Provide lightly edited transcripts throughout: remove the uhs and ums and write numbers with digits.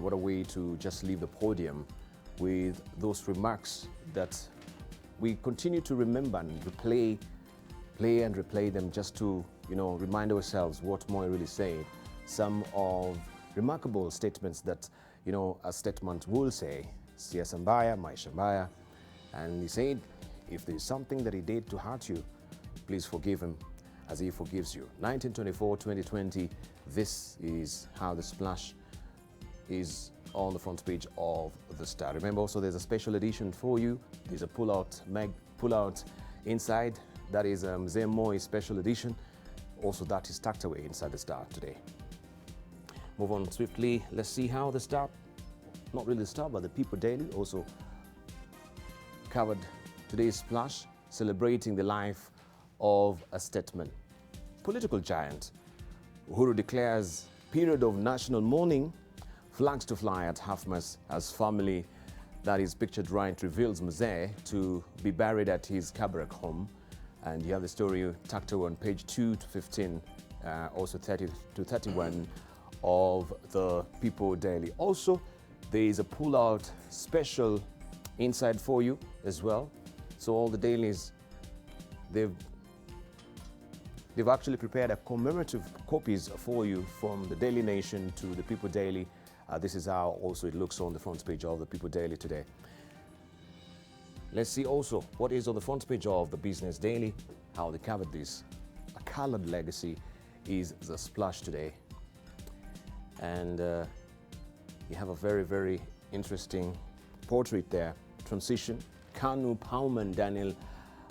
what a way to just leave the podium with those remarks that we continue to remember and play and replay them just to, remind ourselves what Moi really said. Some of remarkable statements that, a statement will say, siasa mbaya, maisha mbaya. And he said, if there's something that he did to hurt you, please forgive him as he forgives you. 1924-2020, this is how the splash is on the front page of the Star. Remember also there's a special edition for you. There's a pull-out inside. That is Mzee Moi special edition. Also that is tucked away inside the Star today. Move on swiftly. Let's see how the Star, not really the Star, but the People Daily also covered today's splash, celebrating the life of a statesman. Political giant. Uhuru declares period of national mourning, flags to fly at half-mast as family that is pictured right reveals Mzee to be buried at his Kabarak home. And you have the story tucked away on page 2 to 15, also 30 to 31 of the People Daily. Also, there is a pull-out special inside for you as well. So all the dailies, they've actually prepared a commemorative copies for you from the Daily Nation to the People Daily. This is how also it looks on the front page of the People Daily today. Let's see also what is on the front page of the Business Daily, how they covered this. A colored legacy is the splash today. And you have a very, very interesting portrait there. Transition. Kanu Pauman Daniel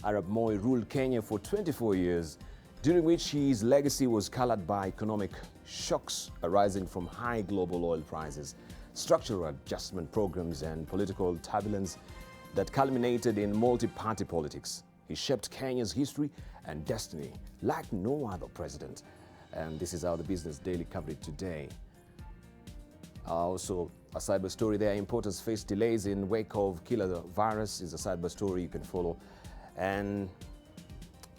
Arap Moi ruled Kenya for 24 years, during which his legacy was colored by economic shocks arising from high global oil prices, structural adjustment programs, and political turbulence that culminated in multi-party politics. He shaped Kenya's history and destiny like no other president. And this is how the Business Daily covered it today. Also, a cyber story there. Importers face delays in wake of killer virus is a cyber story you can follow. And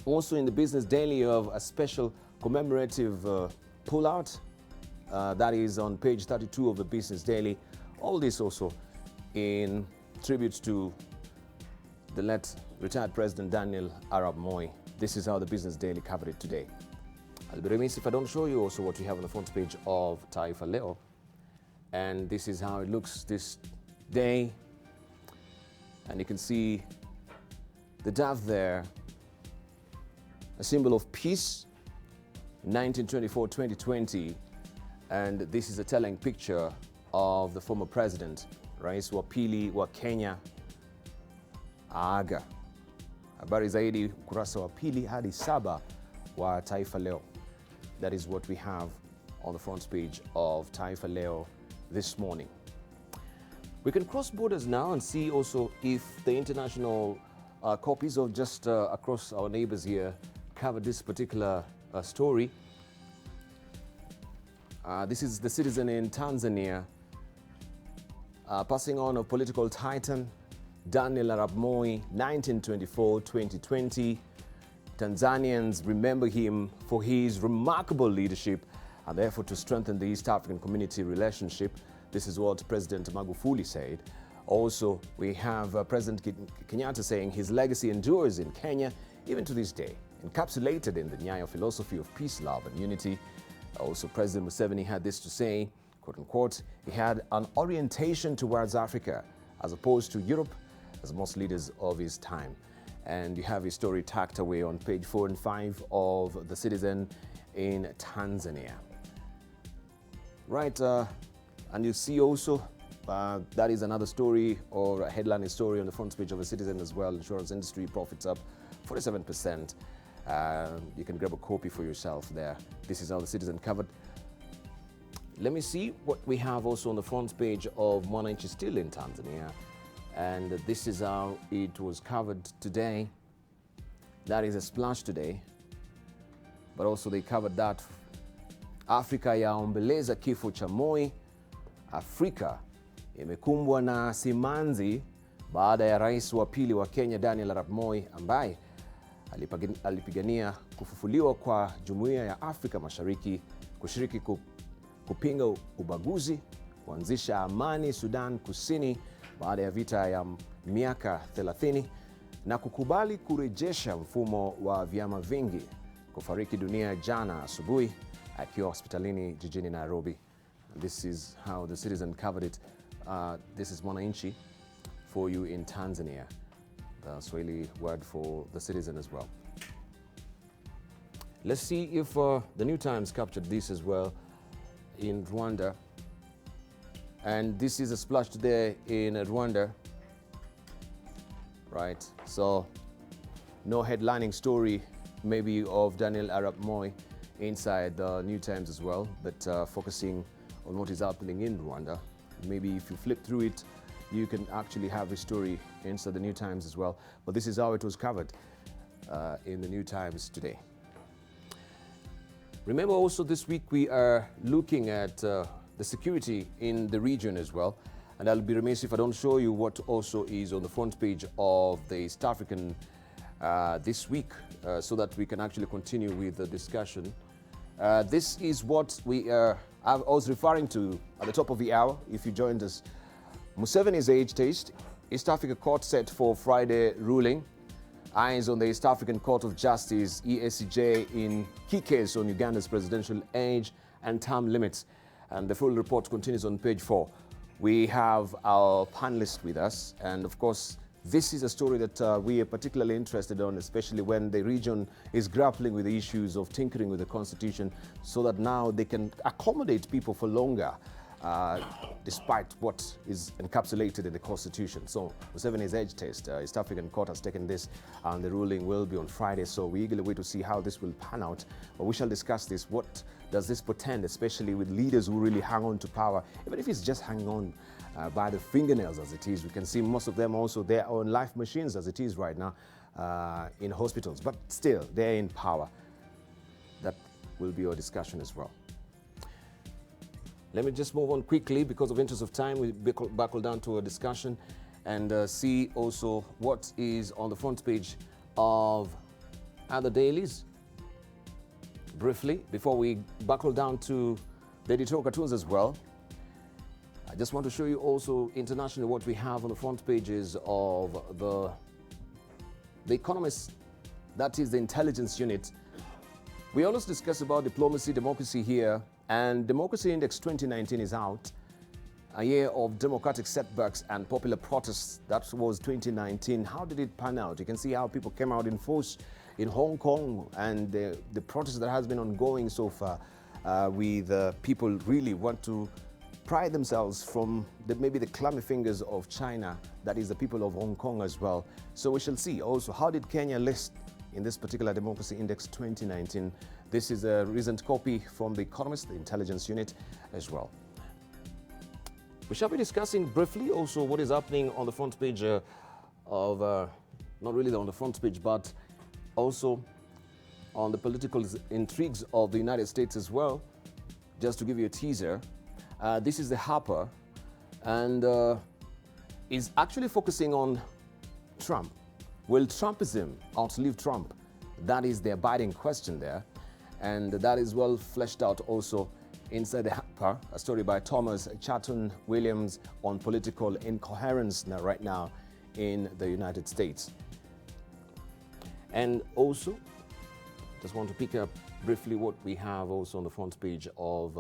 also in the Business Daily of a special commemorative pullout that is on page 32 of the Business Daily. All this also in tribute to the late retired President Daniel Arap Moi. This is how the Business Daily covered it today. I'll be remiss if I don't show you also what we have on the front page of Taifa Leo. And this is how it looks this day. And you can see the dove there, a symbol of peace, 1924-2020. And this is a telling picture of the former president, Rais wa Pili wa Kenya, aaga. Habari zaidi ukurasa wa pili hadi 7 wa Taifa Leo. That is what we have on the front page of Taifa Leo this morning. We can cross borders now and see also if the international copies of just across our neighbors here cover this particular story. This is the Citizen in Tanzania, passing on of political titan Daniel Arap Moi, 1924-2020. Tanzanians remember him for his remarkable leadership and the effort to strengthen the East African community relationship. This is what President Magufuli said. Also, we have President Kenyatta saying his legacy endures in Kenya even to this day, encapsulated in the Nyayo philosophy of peace, love, and unity. Also, President Museveni had this to say, quote unquote, he had an orientation towards Africa as opposed to Europe, as most leaders of his time. And you have his story tucked away on page 4 and 5 of the Citizen in Tanzania. Right, and you see also that is another story or a headline story on the front page of the Citizen as well. Insurance industry profits up 47%. You can grab a copy for yourself there. This is how the Citizen covered. Let me see what we have also on the front page of Mwananchi still in Tanzania. And this is how it was covered today. That is a splash today. But also they covered that Afrika yaombeleza kifo cha Moi. Afrika imekumbwa na simanzi baada ya rais wa pili wa Kenya Daniel Arap Moi ambaye alipigania kufufuliwa kwa Jumuiya ya Afrika Mashariki kushiriki kupinga ubaguzi, kuanzisha amani Sudan Kusini baada ya vita ya miaka 30 na kukubali kurejesha mfumo wa vyama vingi, kufariki dunia jana asubuhi akiwa hospitalini jijini Nairobi. This is how the Citizen covered it. This is Mwananchi for you in Tanzania, the Swahili word for the Citizen as well. Let's see if the New Times captured this as well in Rwanda. And this is a splash today in Rwanda, right? So no headlining story maybe of Daniel Arap Moi inside the New Times as well, but focusing on what is happening in Rwanda. Maybe if you flip through it, you can actually have a story inside the New Times as well. But this is how it was covered in the New Times today. Remember also this week we are looking at the security in the region as well. And I'll be remiss if I don't show you what also is on the front page of the East African this week so that we can actually continue with the discussion. This is what I was referring to at the top of the hour, if you joined us. Museveni's age test, East Africa Court set for Friday ruling. Eyes on the East African Court of Justice, EACJ, in key case on Uganda's presidential age and term limits. And the full report continues on page 4. We have our panelists with us, and of course, this is a story that we are particularly interested in, especially when the region is grappling with the issues of tinkering with the constitution so that now they can accommodate people for longer, despite what is encapsulated in the constitution. So, Museveni's age test, East African Court has taken this, and the ruling will be on Friday. So we eagerly wait to see how this will pan out. But we shall discuss this. What does this portend, especially with leaders who really hang on to power, even if it's just hanging on by the fingernails as it is? We can see most of them also their own life machines as it is right now in hospitals, but still they're in power. That will be our discussion as well. Let me just move on quickly because of interest of time. We buckle down to a discussion and see also what is on the front page of other dailies. Briefly, before we buckle down to the editorial cartoons as well, I just want to show you also internationally what we have on the front pages of the Economist, that is the intelligence unit. We always discuss about diplomacy, democracy here, and Democracy Index 2019 is out. A year of democratic setbacks and popular protests. That was 2019. How did it pan out? You can see how people came out in force in Hong Kong, and the protest that has been ongoing so far with people really want to pry themselves from maybe the clammy fingers of China, that is the people of Hong Kong as well. So we shall see also how did Kenya list in this particular Democracy Index 2019. This is a recent copy from The Economist, the intelligence unit as well. We shall be discussing briefly also what is happening on the front page of, not really on the front page, but also on the political intrigues of the United States as well. Just to give you a teaser, this is the Harper, and is actually focusing on Trump. Will Trumpism outlive Trump? That is the abiding question there. And that is well fleshed out also inside the Harper, a story by Thomas Chatton Williams on political incoherence right now in the United States. And also, just want to pick up briefly what we have also on the front page of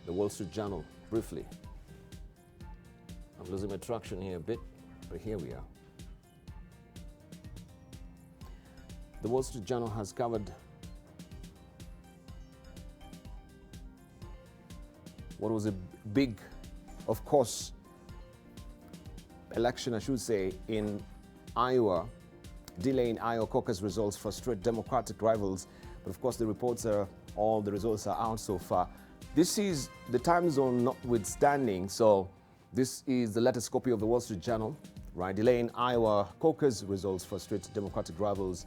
the Wall Street Journal, briefly. I'm losing my traction here a bit, but here we are. The Wall Street Journal has covered what was a big, of course, election, I should say, in Iowa. Delay in Iowa caucus results frustrate Democratic rivals. But of course, the reports are, all the results are out so far. This is the time zone notwithstanding. So this is the latest copy of the Wall Street Journal, right? Delay in Iowa caucus results frustrate Democratic rivals.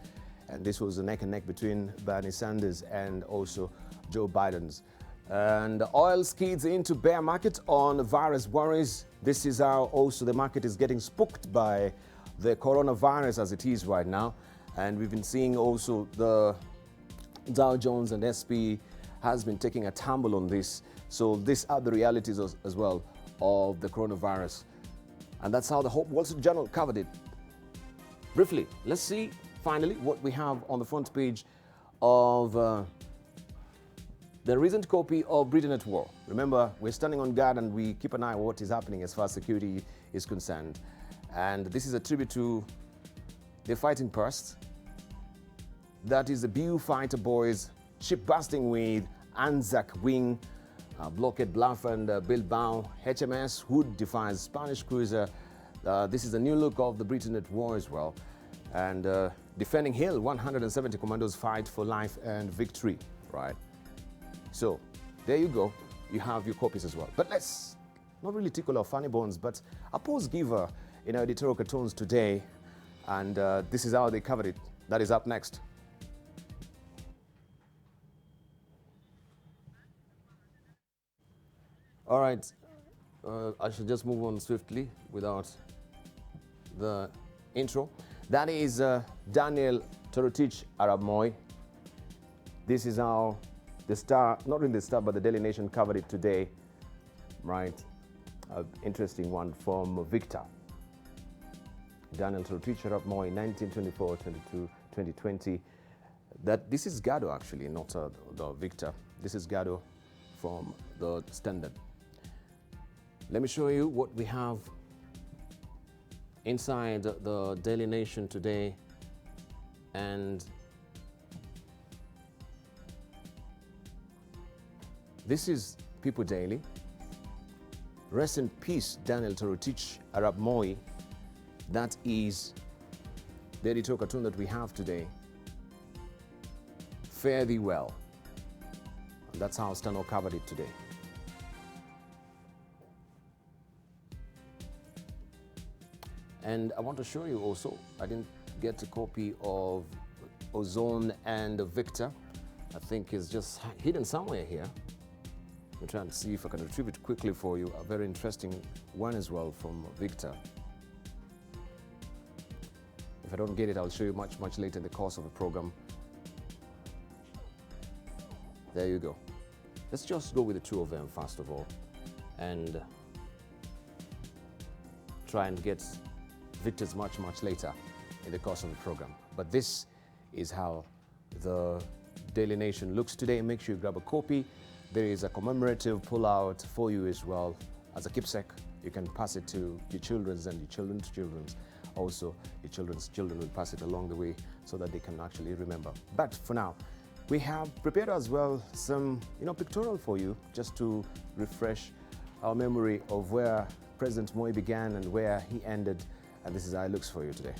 And this was a neck and neck between Bernie Sanders and also Joe Biden's. And oil skids into bear market on virus worries. This is how also the market is getting spooked by the coronavirus as it is right now. And we've been seeing also the Dow Jones and SP has been taking a tumble on this. So these are the realities as well of the coronavirus. And that's how the Wall Street Journal covered it. Briefly, let's see finally what we have on the front page of the recent copy of Britain at War. Remember, we're standing on guard and we keep an eye on what is happening as far as security is concerned. And this is a tribute to the fighting past. That is the BU fighter boys ship busting with Anzac wing, blockade Bluff and Bilbao, HMS Hood defies Spanish cruiser. This is a new look of the Britain at War as well. And defending Hill, 170 commandos fight for life and victory, right? So there you go. You have your copies as well. But let's not really tickle our funny bones, but a pause giver in our editorial cartoons today. And this is how they covered it. That is up next. All right, I should just move on swiftly without the intro. That is Daniel Torotich Arab Moi. This is how the Star, not really the Star, but the Daily Nation covered it today, right? Interesting one from Victor. Daniel Torotich Arab Moi, 1924, 22, 2020. This is Gado actually, not the Victor. This is Gado from the Standard. Let me show you what we have inside the Daily Nation today. And this is People Daily. Rest in peace, Daniel Torotich Arab Moi. That is the editorial cartoon that we have today. Fare thee well. And that's how Stano covered it today. And I want to show you also, I didn't get a copy of Ozone and Victor. I think it's just hidden somewhere here. I'm trying to see if I can retrieve it quickly for you. A very interesting one as well from Victor. If I don't get it, I'll show you much later in the course of the program. There you go. Let's just go with the two of them first of all and try and get Victor's much later in the course of the program. But this is how the Daily Nation looks today. Make sure you grab a copy. There is a commemorative pullout for you as well as a keepsake. You can pass it to your children's and your children's children's. Also, your children's children will pass it along the way so that they can actually remember. But for now, we have prepared as well some, pictorial for you just to refresh our memory of where President Moi began and where he ended. And this is how it looks for you today.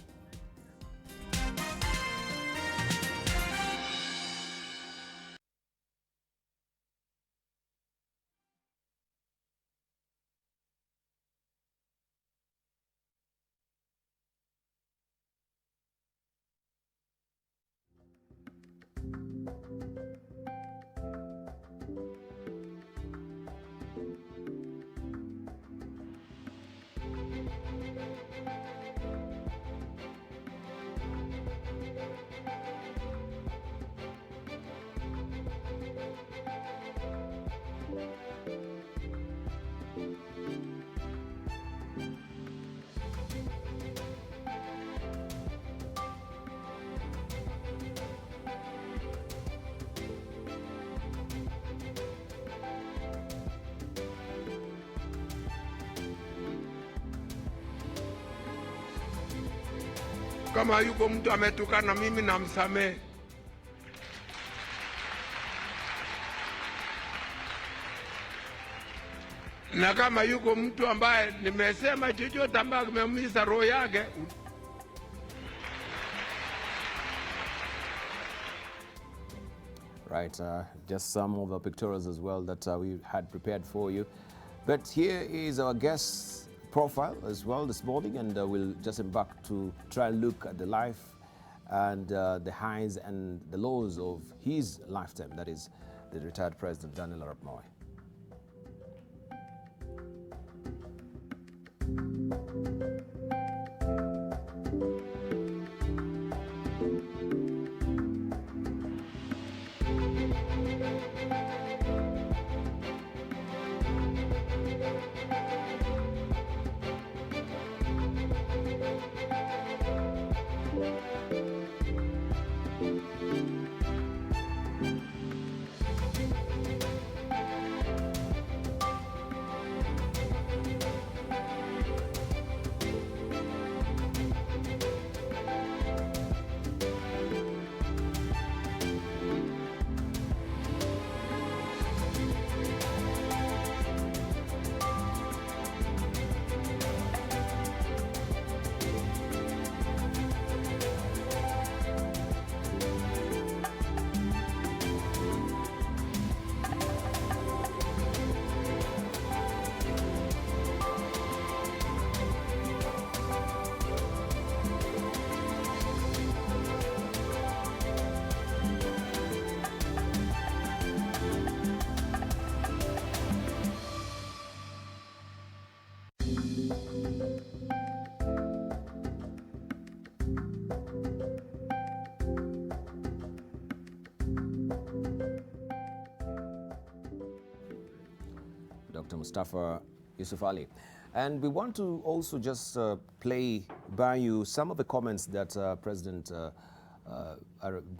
Kama yuko mtu ametukana mimi namsamehe. Na kama yuko mtu ambaye nimesema chochote ambaye kimeumiza roho yake. Right, just some of the pictorials as well that we had prepared for you. But here is our guest's profile as well this morning, and we'll just embark to try and look at the life and the highs and the lows of his lifetime, that is the retired President Daniel Arap Moi. Dr. Mustafa Yusuf Ali. And we want to also just play by you some of the comments that President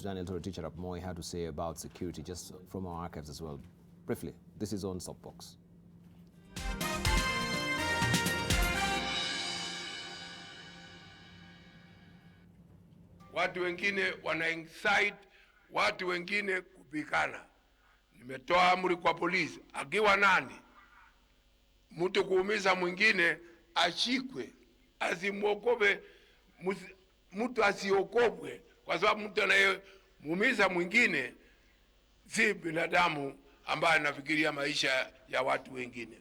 Daniel Toroitich Arap Moi had to say about security, just from our archives as well. Briefly, this is on Soapbox. Watu wengine wana incite watu wengine kupigana. Nimetoa amri kwa polisi, akiwa nani mtu kuumiza mwingine ashikwe, asimwogope, mtu asiogopwe, kwa sababu mtu anayemuumiza mwingine si binadamu ambaye anafikiria maisha ya watu wengine.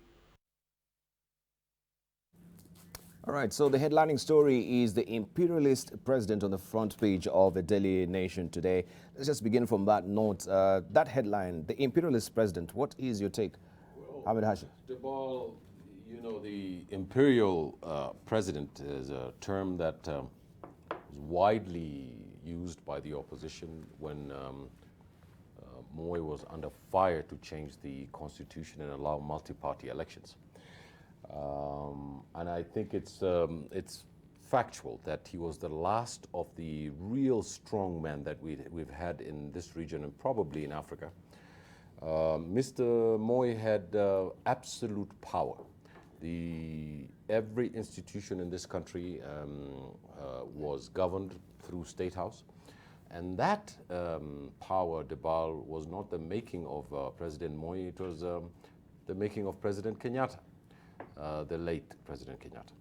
All right, so the headlining story is the imperialist president on the front page of the Daily Nation today. Let's just begin from that note. That headline, the imperialist president, what is your take? Well, Ahmed Hashim. Debarl, you know, the imperial president is a term that is widely used by the opposition when Moi was under fire to change the constitution and allow multi-party elections. And I think it's factual that he was the last of the real strong men that we've had in this region and probably in Africa. Mr. Moi had absolute power. Every institution in this country was governed through State House. And that power, Debarl, was not the making of President Moi, it was the making of President Kenyatta. The late President Kenyatta.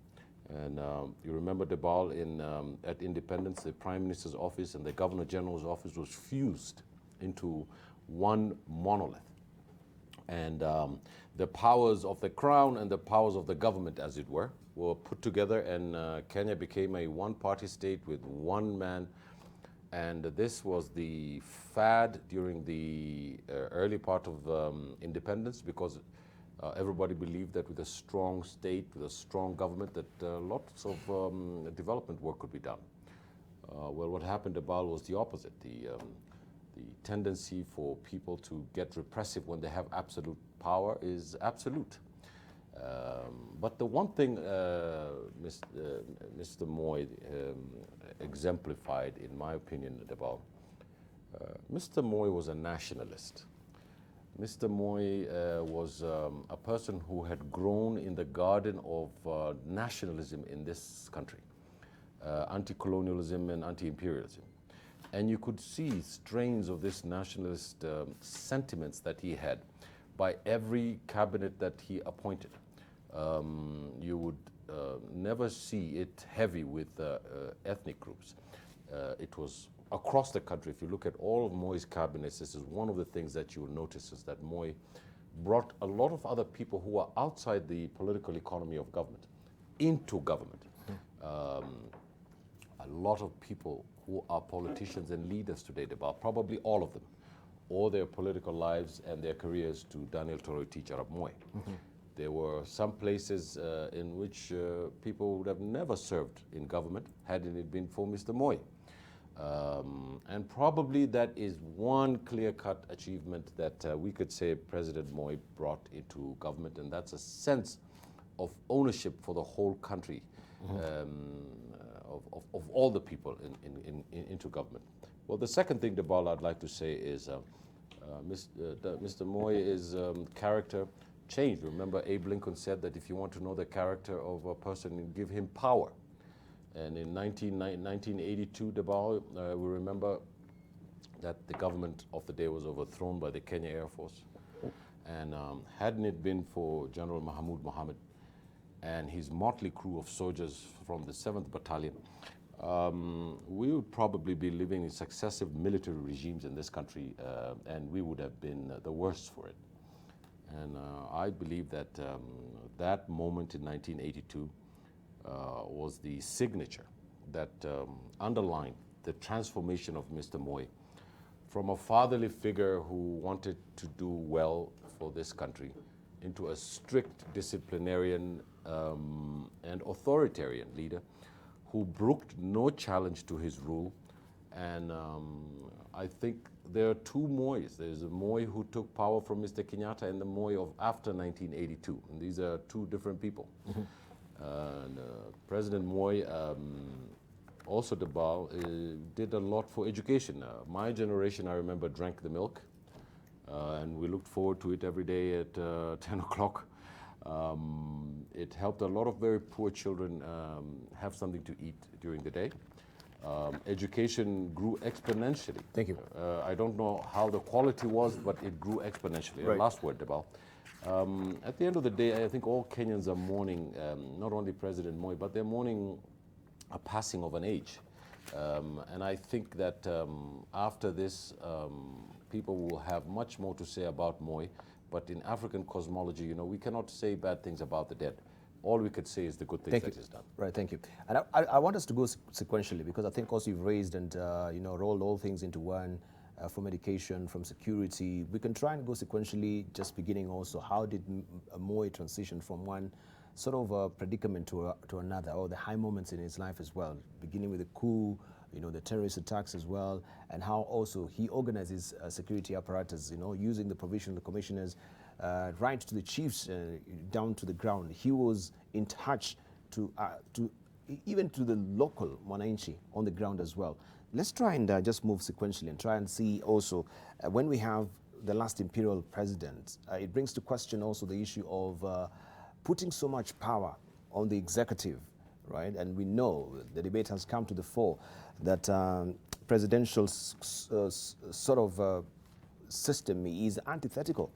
And you remember Debarl at independence, the Prime Minister's office and the Governor General's office was fused into one monolith. And the powers of the crown and the powers of the government, as it were put together, and Kenya became a one-party state with one man. And this was the fad during the early part of independence, because everybody believed that with a strong state, with a strong government, that lots of development work could be done. Well, what happened to Debarl was the opposite. The tendency for people to get repressive when they have absolute power is absolute. But the one thing Mr. Moi exemplified, in my opinion, Debarl, Mr. Moi was a nationalist. Mr. Moi was a person who had grown in the garden of nationalism in this country, anti-colonialism and anti-imperialism. And you could see strains of this nationalist sentiments that he had by every cabinet that he appointed. You would never see it heavy with ethnic groups. It was across the country. If you look at all of Moi's cabinets, this is one of the things that you will notice, is that Moi brought a lot of other people who are outside the political economy of government into government. A lot of people who are politicians and leaders today, probably all of them, owe their political lives and their careers to Daniel Toroitich Arap Moi. There were some places in which people would have never served in government hadn't it been for Mr. Moi. And probably that is one clear-cut achievement that we could say President Moi brought into government, and that's a sense of ownership for the whole country, of all the people into government. Well, the second thing, Debarl, I'd like to say is Mr. Moi's character changed. Remember, Abe Lincoln said that if you want to know the character of a person, you give him power. And in 1982, Debarl, we remember that the government of the day was overthrown by the Kenya Air Force. And hadn't it been for General Mahmoud Mohammed and his motley crew of soldiers from the 7th Battalion, we would probably be living in successive military regimes in this country, and we would have been the worst for it. And I believe that that moment in 1982 was the signature that underlined the transformation of Mr. Moi from a fatherly figure who wanted to do well for this country into a strict disciplinarian and authoritarian leader who brooked no challenge to his rule. And I think there are two Mois. There's a Moi who took power from Mr. Kenyatta and the Moi of after 1982. And these are two different people. And President Moi, also Debarl, did a lot for education. My generation, I remember, drank the milk. And we looked forward to it every day at 10 o'clock. It helped a lot of very poor children have something to eat during the day. Education grew exponentially. Thank you. I don't know how the quality was, but it grew exponentially. Right. Last word, Debarl. At the end of the day, I think all Kenyans are mourning, not only President Moi, but they're mourning a passing of an age. And I think that after this, people will have much more to say about Moi. But in African cosmology, you know, we cannot say bad things about the dead. All we could say is the good things that he's done. Right, thank you. And I want us to go sequentially, because I think also you've raised and you know, rolled all things into one, from education, from security. We can try and go sequentially, just beginning also, how did Moi transition from one sort of predicament to another, or the high moments in his life as well, beginning with the coup, you know, the terrorist attacks as well, and how also he organizes security apparatus, you know, using the provision of the commissioners, right to the chiefs, down to the ground. He was in touch to even to the local mwananchi on the ground as well. Let's try and just move sequentially and try and see also, when we have the last imperial president, it brings to question also the issue of putting so much power on the executive, right? And we know the debate has come to the fore that presidential sort of system is antithetical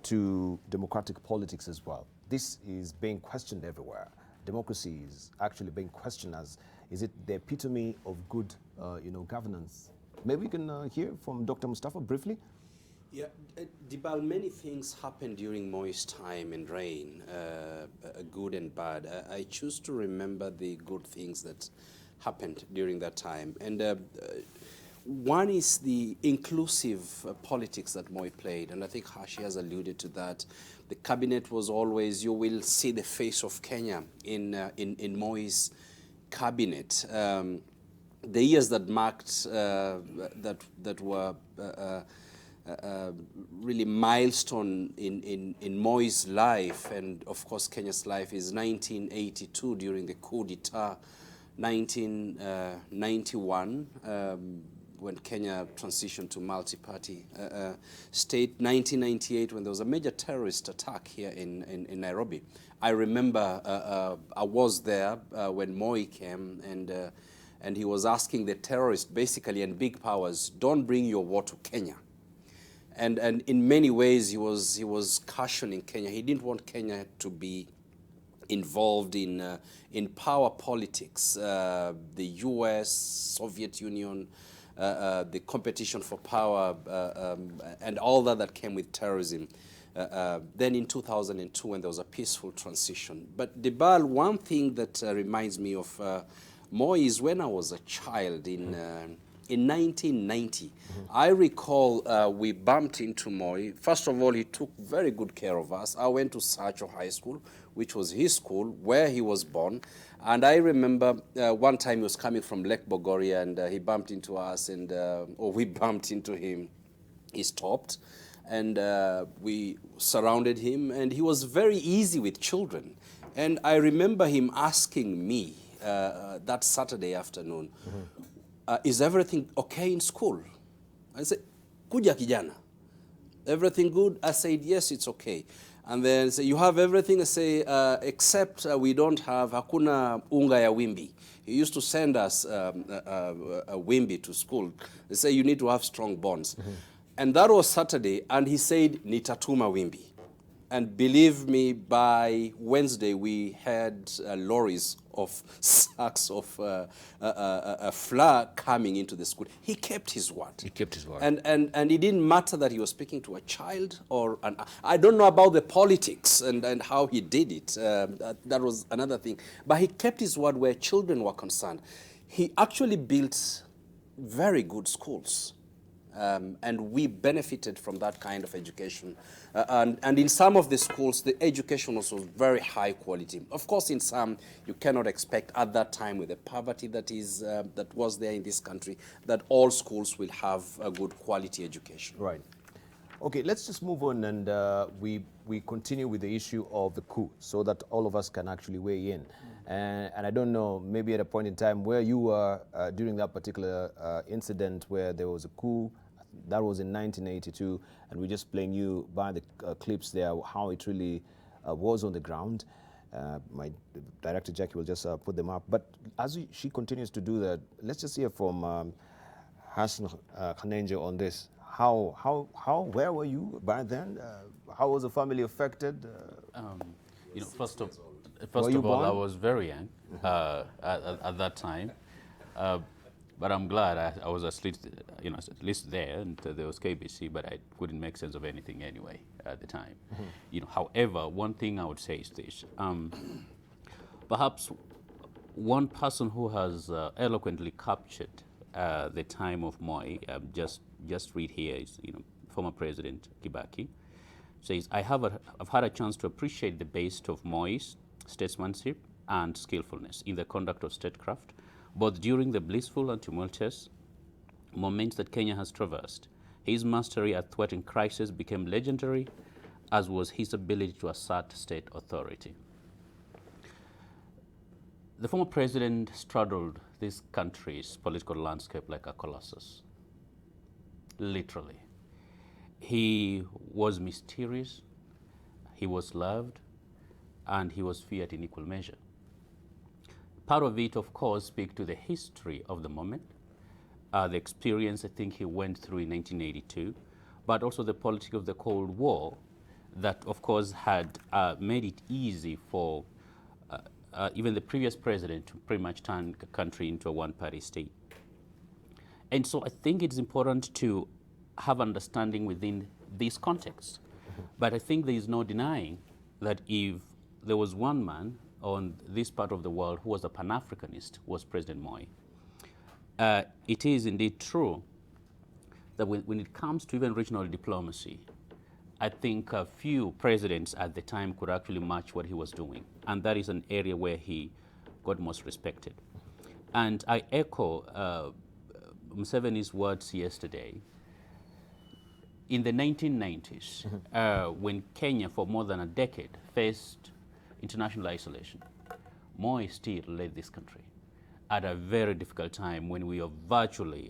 to democratic politics as well. This is being questioned everywhere. Democracy is actually being questioned as, is it the epitome of good you know, governance? Maybe we can hear from Dr. Mustafa briefly. Yeah, Debarl, many things happened during Moi's time and reign, good and bad. I choose to remember the good things that happened during that time. And one is the inclusive politics that Moi played, and I think Hashi has alluded to that. The cabinet was always, you will see the face of Kenya in Moi's cabinet. The years that marked, that were really milestone in Moi's life, and of course Kenya's life, is 1982 during the coup d'etat, 1991 when Kenya transitioned to multi-party state, 1998 when there was a major terrorist attack here in Nairobi. I remember I was there when Moi came, and he was asking the terrorists basically and big powers, don't bring your war to Kenya. And in many ways he was cautioning Kenya. He didn't want Kenya to be involved in power politics, the U.S., Soviet Union, the competition for power, and all that came with terrorism. Then in 2002, when there was a peaceful transition. But Debarl, one thing that reminds me of Moi is when I was a child in 1990. I recall we bumped into Moi. First of all, he took very good care of us. I went to Sacho High School, which was his school, where he was born. And I remember one time he was coming from Lake Bogoria, and he bumped into us, and or we bumped into him. He stopped, and we surrounded him, and he was very easy with children. And I remember him asking me that Saturday afternoon, is everything okay in school? I said, kuja kijana. Everything good? I said, yes, it's okay. And then say, you have everything? I say, except we don't have hakuna unga ya wimbi. He used to send us a wimbi to school. They say, you need to have strong bonds. And that was Saturday, and he said, nitatuma wimbi. And believe me, by Wednesday, we had lorries of sacks of flour coming into the school. He kept his word. He kept his word. And it didn't matter that he was speaking to a child or I don't know about the politics and how he did it. That was another thing. But he kept his word where children were concerned. He actually built very good schools. and we benefited from that kind of education. And in some of the schools, the education was very high quality. Of course, in some, you cannot expect at that time, with the poverty that was there in this country, that all schools will have a good quality education. Right. Okay, let's just move on, and we continue with the issue of the coup, so that all of us can actually weigh in. And I don't know, maybe at a point in time where you were during that particular incident where there was a coup. That was in 1982, and we're just playing you by the clips there, how it really was on the ground. My director Jackie will just put them up. But as she continues to do that, let's just hear from Hassan Khanenje on this. Where were you by then? How was the family affected? First of all, I was very young at that time, but I'm glad I was at least there, and there was KBC, but I couldn't make sense of anything anyway at the time. However, one thing I would say is this: perhaps one person who has eloquently captured the time of Moi, just read here, is former President Kibaki, says, I've had a chance to appreciate the best of Moi's statesmanship and skillfulness in the conduct of statecraft, both during the blissful and tumultuous moments that Kenya has traversed. His mastery at thwarting crisis became legendary, as was his ability to assert state authority. The former president straddled this country's political landscape like a colossus, literally. He was mysterious, he was loved, and he was feared in equal measure. Part of it, of course, speaks to the history of the moment, the experience I think he went through in 1982, but also the politics of the Cold War that, of course, had made it easy for even the previous president to pretty much turn the country into a one-party state. And so I think it's important to have understanding within this context. But I think there is no denying that if there was one man on this part of the world who was a Pan-Africanist, was President Moi. It is indeed true that when it comes to even regional diplomacy, I think a few presidents at the time could actually match what he was doing. And that is an area where he got most respected. And I echo Museveni's words yesterday. In the 1990s, when Kenya for more than a decade faced international isolation, Moi still led this country at a very difficult time when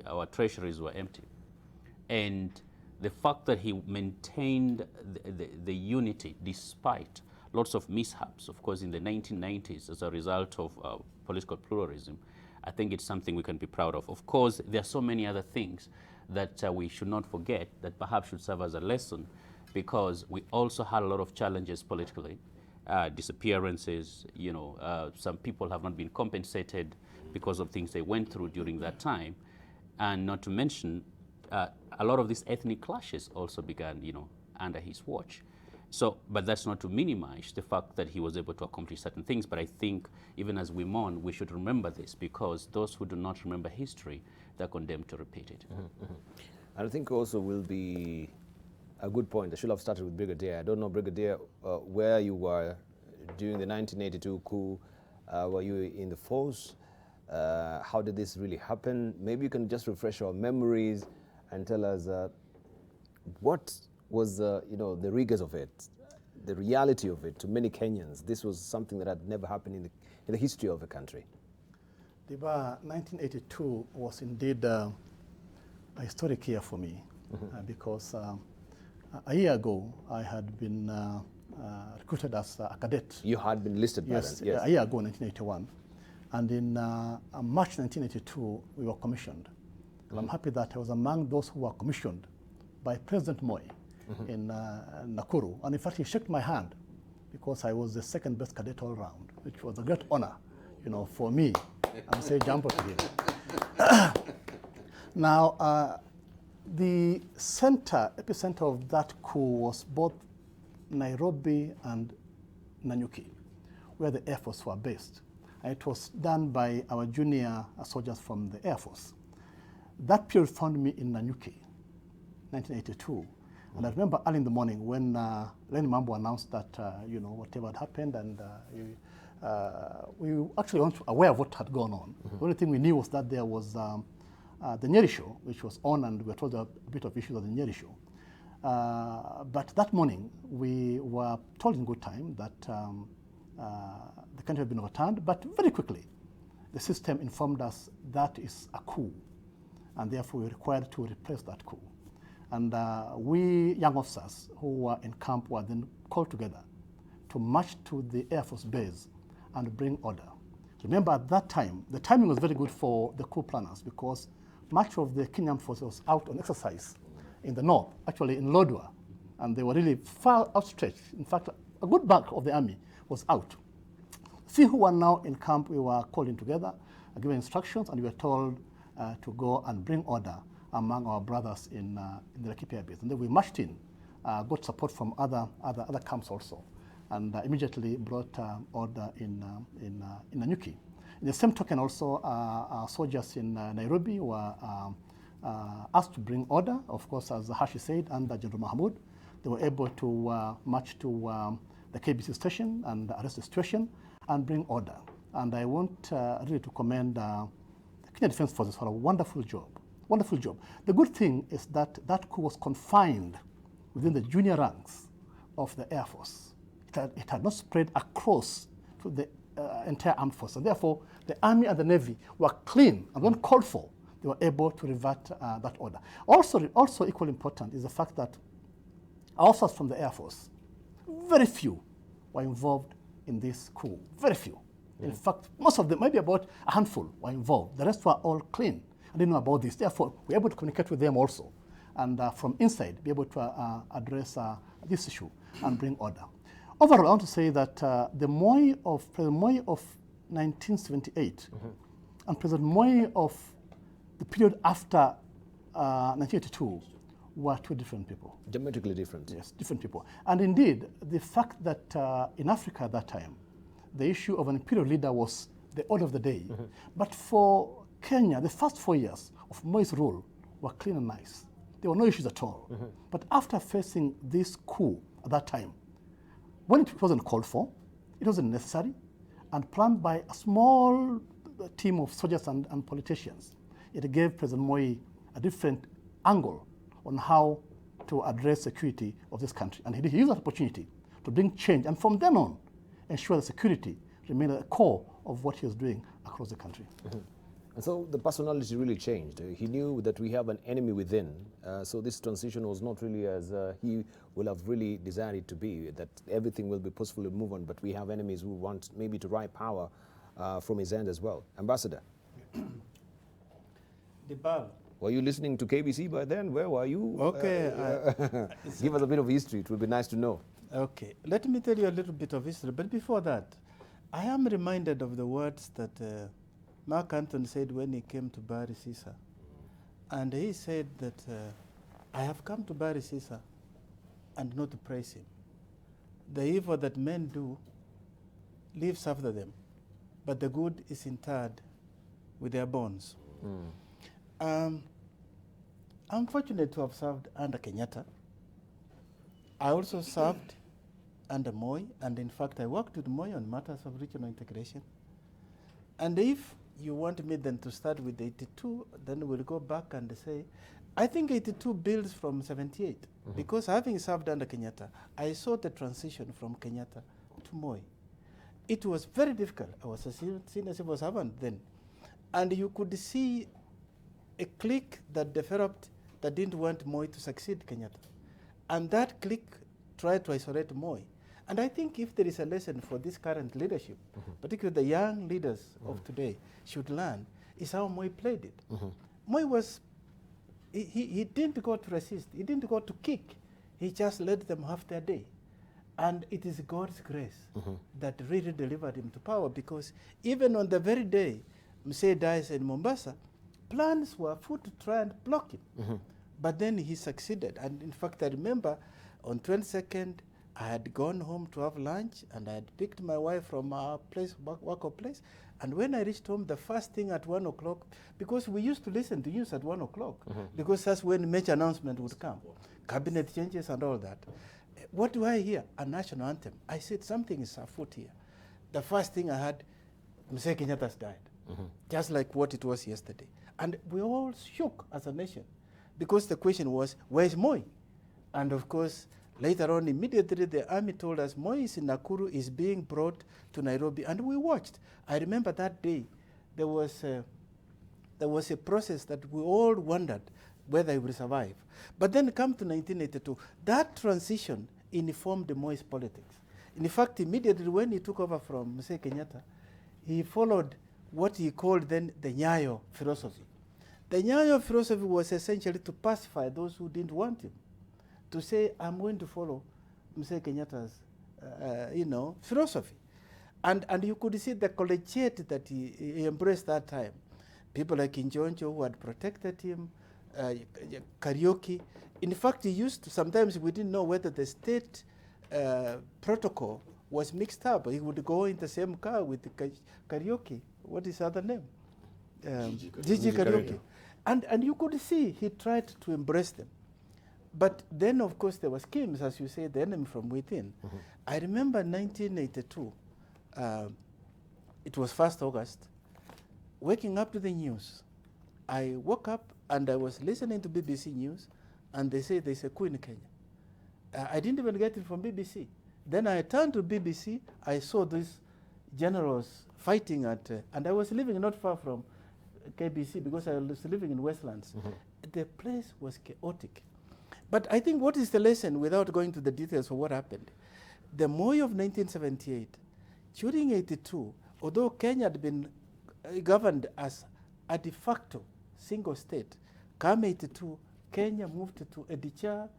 our treasuries were empty. And the fact that he maintained the unity despite lots of mishaps, of course, in the 1990s as a result of political pluralism, I think it's something we can be proud of. Of course, there are so many other things that we should not forget that perhaps should serve as a lesson, because we also had a lot of challenges politically, disappearances, some people have not been compensated because of things they went through during that time, and not to mention a lot of these ethnic clashes also began, under his watch. So, but that's not to minimize the fact that he was able to accomplish certain things. But I think even as we mourn, we should remember this, because those who do not remember history, they're condemned to repeat it. And I think also will be a good point. I should have started with Brigadier. I don't know, Brigadier, where you were during the 1982 coup. Were you in the force? How did this really happen? Maybe you can just refresh our memories and tell us what was the rigors of it, the reality of it to many Kenyans. This was something that had never happened in the history of the country. Debarl, 1982 was indeed a historic year for me, because a year ago I had been recruited as a cadet. You had been listed by then? Yes, a year ago, 1981. And in March 1982, we were commissioned. And I'm happy that I was among those who were commissioned by President Moi in Nakuru. And in fact, he shook my hand because I was the second best cadet all around, which was a great honor, for me. I'm saying jump to him. Now, the epicenter of that coup was both Nairobi and Nanyuki, where the Air Force were based. And it was done by our junior soldiers from the Air Force. That period found me in Nanyuki, 1982. And I remember early in the morning when Lenny Mambo announced that, whatever had happened, and we actually weren't aware of what had gone on. The only thing we knew was that there was the Nyeri show, which was on, and we were told a bit of issues at the Nyeri show. But that morning, we were told in good time that the country had been overturned, but very quickly, the system informed us that is a coup, and therefore we were required to replace that coup. And we young officers who were in camp were then called together to march to the Air Force base and bring order. Remember, at that time, the timing was very good for the coup planners because much of the Kenyan force was out on exercise in the north, actually in Lodwar, and they were really far outstretched. In fact, a good bulk of the army was out. Few who were now in camp, we were called in together, given instructions, and we were told to go and bring order among our brothers in the Laikipia base. And then we marched in, got support from other camps also, and immediately brought order in Nanyuki. In the same token also, our soldiers in Nairobi were asked to bring order, of course, as Hashi said, under General Mahmoud. They were able to march to the KBC station and arrest the situation and bring order. And I want really to commend the Kenya Defense Forces for a wonderful job. Wonderful job. The good thing is that that coup was confined within the junior ranks of the Air Force. It had not spread across to the entire armed force. And therefore, the Army and the Navy were clean and when called for, they were able to revert that order. Also equally important is the fact that officers from the Air Force, very few were involved in this coup. Very few. In fact, most of them, maybe about a handful, were involved. The rest were all clean. I didn't know about this. Therefore, we were able to communicate with them also, and from inside, be able to address this issue and bring order. Overall, I want to say that President Moi of 1978 and President Moi of the period after 1982 were two different people. Dramatically different. Yes, different people. And indeed, the fact that in Africa at that time, the issue of an imperial leader was the order of the day. But for Kenya, the first 4 years of Moi's rule were clean and nice. There were no issues at all. But after facing this coup at that time, when it wasn't called for, it wasn't necessary, and planned by a small team of soldiers and politicians, it gave President Moi a different angle on how to address security of this country. And he used that opportunity to bring change, and from then on, ensure that security remained at the core of what he was doing across the country. And so the personality really changed. He knew that we have an enemy within, so this transition was not really as he will have really desired it to be, that everything will be peacefully move on, but we have enemies who want maybe to ride power from his end as well. Ambassador. Debarl. Were you listening to KBC by then? Where were you? Okay. Give us a bit of history. It would be nice to know. Okay. Let me tell you a little bit of history. But before that, I am reminded of the words that Mark Anthony said when he came to Bari Sisa. And he said that I have come to Bari Sisa and not to praise him. The evil that men do lives after them, but the good is interred with their bones. I'm fortunate to have served under Kenyatta. I also served under Moi, and in fact I worked with Moi on matters of regional integration. And if you want me then to start with 82, then we'll go back and say, I think 82 builds from 78, because having served under Kenyatta, I saw the transition from Kenyatta to Moi. It was very difficult. I was a senior civil servant then. And you could see a clique that developed that didn't want Moi to succeed Kenyatta. And that clique tried to isolate Moi. And I think if there is a lesson for this current leadership, particularly the young leaders of today, should learn, is how Moi played it. Moi was, he didn't go to resist, he didn't go to kick, he just let them have their day. And it is God's grace that really delivered him to power, because even on the very day Msee dies in Mombasa, plans were afoot to try and block him. But then he succeeded. And in fact, I remember on 22nd I had gone home to have lunch, and I had picked my wife from our place, work place. And when I reached home, the first thing at 1 o'clock, because we used to listen to news at 1 o'clock, because that's when major announcement would come, cabinet changes and all that. What do I hear? A national anthem. I said, something is afoot here. The first thing I heard, Mzee Kenyatta's died, just like what it was yesterday. And we all shook as a nation, because the question was, where's Moi? And of course, later on, immediately the army told us Moi is in Nakuru, is being brought to Nairobi, and we watched. I remember that day, there was a process that we all wondered whether he would survive. But then come to 1982, that transition informed Moi's politics. In fact, immediately when he took over from Mzee Kenyatta, he followed what he called then the Nyayo philosophy. The Nyayo philosophy was essentially to pacify those who didn't want him, to say, I'm going to follow Mzee Kenyatta's philosophy. And you could see the collegiate that he embraced that time. People like Injonjo who had protected him, Karaoke. In fact, he used to, sometimes we didn't know whether the state protocol was mixed up. He would go in the same car with the Karaoke. What is his other name? Gigi Karaoke. And you could see he tried to embrace them. But then, of course, there was schemes, as you say, the enemy from within. I remember 1982, it was 1st August, waking up to the news. I woke up and I was listening to BBC News, and they say there's a coup in Kenya. I didn't even get it from BBC. Then I turned to BBC, I saw these generals fighting at, and I was living not far from KBC because I was living in Westlands. The place was chaotic. But I think what is the lesson, without going to the details of what happened? The Moi of 1978, during 82, although Kenya had been governed as a de facto single state, come 82, Kenya moved to a Dicha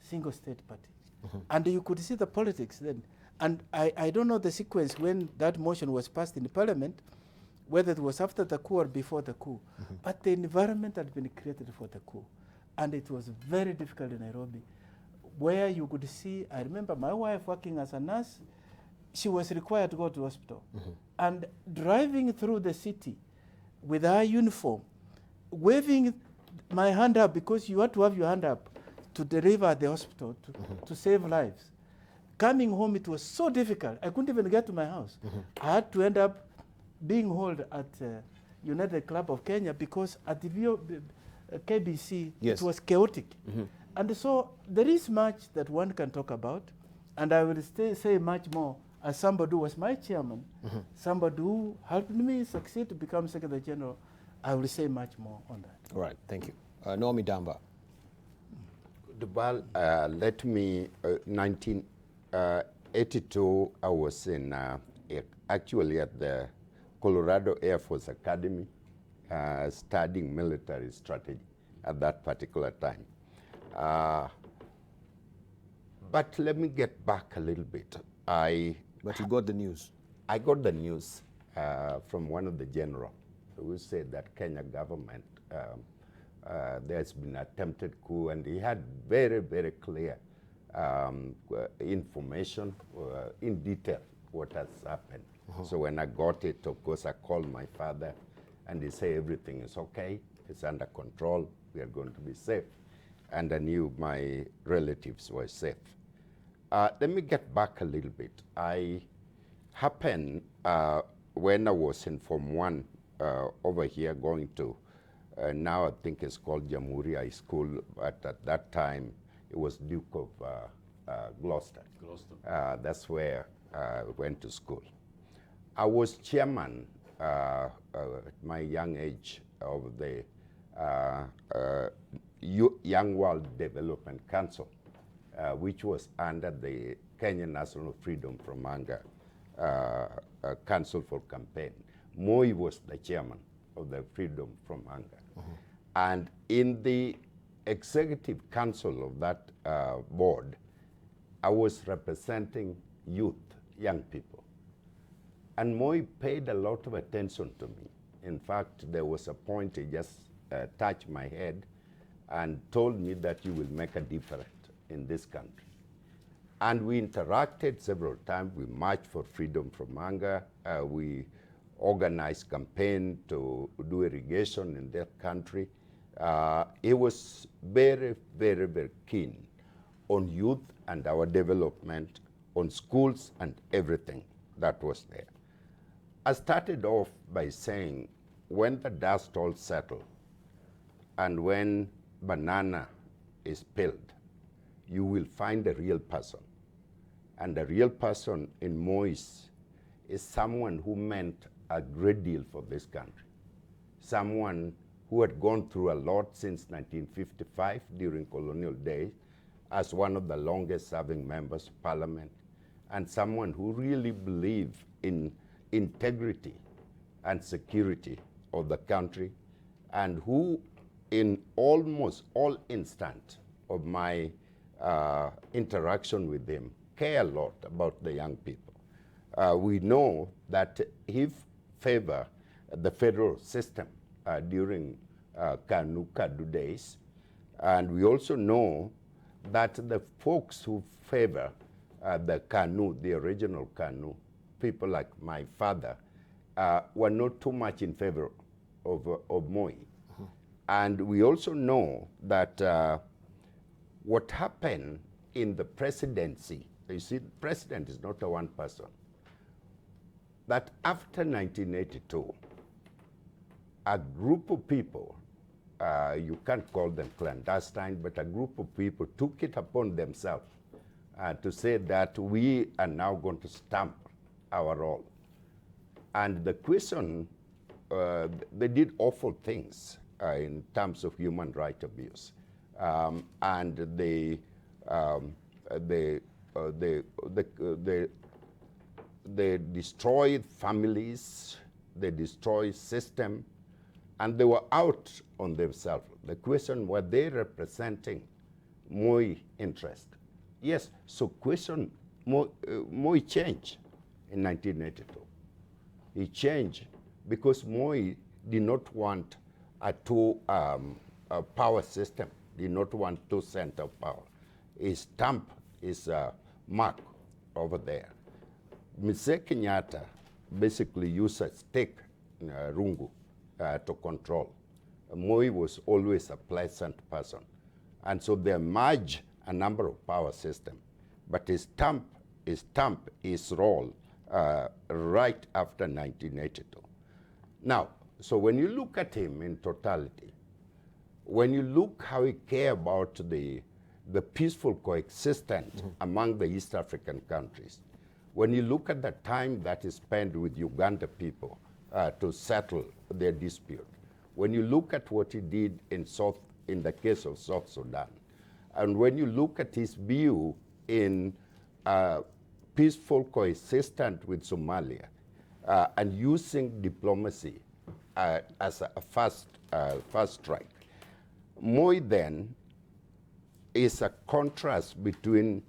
single state party. And you could see the politics then. And I don't know the sequence when that motion was passed in the parliament, whether it was after the coup or before the coup. But the environment had been created for the coup. And it was very difficult in Nairobi, where you could see, I remember my wife working as a nurse, she was required to go to hospital. And driving through the city with her uniform, waving my hand up, because you had to have your hand up to deliver at the hospital to save lives. Coming home, it was so difficult. I couldn't even get to my house. I had to end up being held at United Club of Kenya because at the KBC, it was chaotic. And so there is much that one can talk about, and I will say much more as somebody who was my chairman, somebody who helped me succeed to become Secretary General. I will say much more on that. All right, thank you. Naomi Damba. Debarl, let me, 1982, I was in, actually at the Colorado Air Force Academy, studying military strategy at that particular time. But let me get back a little bit. But you got the news. I got the news from one of the general who said that Kenya government, there's been attempted coup, and he had very, very clear information in detail what has happened. So when I got it, of course, I called my father, and he said everything is okay, it's under control, we are going to be safe. And I knew my relatives were safe. Let me get back a little bit. I happened when I was in Form 1 over here going to, now I think it's called Jamhuri High School, but at that time it was Duke of Gloucester. That's where I went to school. I was chairman at my young age of the Young World Development Council, which was under the Kenyan National Freedom from Hunger Council for Campaign. Moi was the chairman of the Freedom from Hunger. And in the executive council of that board, I was representing youth, young people. And Moi paid a lot of attention to me. In fact, there was a point he just touched my head and told me that you will make a difference in this country. And we interacted several times. We marched for freedom from hunger. We organized campaign to do irrigation in that country. He was very, very, very keen on youth and our development, on schools and everything that was there. I started off by saying, when the dust all settled and when banana is peeled, you will find a real person. And the real person in Moise is someone who meant a great deal for this country. Someone who had gone through a lot since 1955 during colonial days as one of the longest serving members of parliament, and someone who really believed in integrity and security of the country, and who in almost all instant of my interaction with him care a lot about the young people. We know that he favored the federal system during KANU days, and we also know that the folks who favor the KANU, the original KANU, people like my father, were not too much in favor of Moi. And we also know that what happened in the presidency, you see, the president is not a one person, that after 1982, a group of people, you can't call them clandestine, but a group of people took it upon themselves to say that we are now going to stamp our role. And the question, they did awful things in terms of human rights abuse. And they destroyed families, they destroyed system, and they were out on themselves. The question, were they representing Moi interest? Yes, so question, Moi changed in 1982. He changed because Moi did not want a power system, did not want two center of power. His stamp is mark over there. Mr. Kenyatta basically used a stick, rungu, to control. Moi was always a pleasant person. And so they merged a number of power systems. But his stamp his role right after 1982. Now, so when you look at him in totality, when you look how he cared about the peaceful coexistence among the East African countries, when you look at the time that he spent with Uganda people to settle their dispute, when you look at what he did in the case of South Sudan, and when you look at his view in peaceful coexistence with Somalia, and using diplomacy as a first strike, Moi then is a contrast between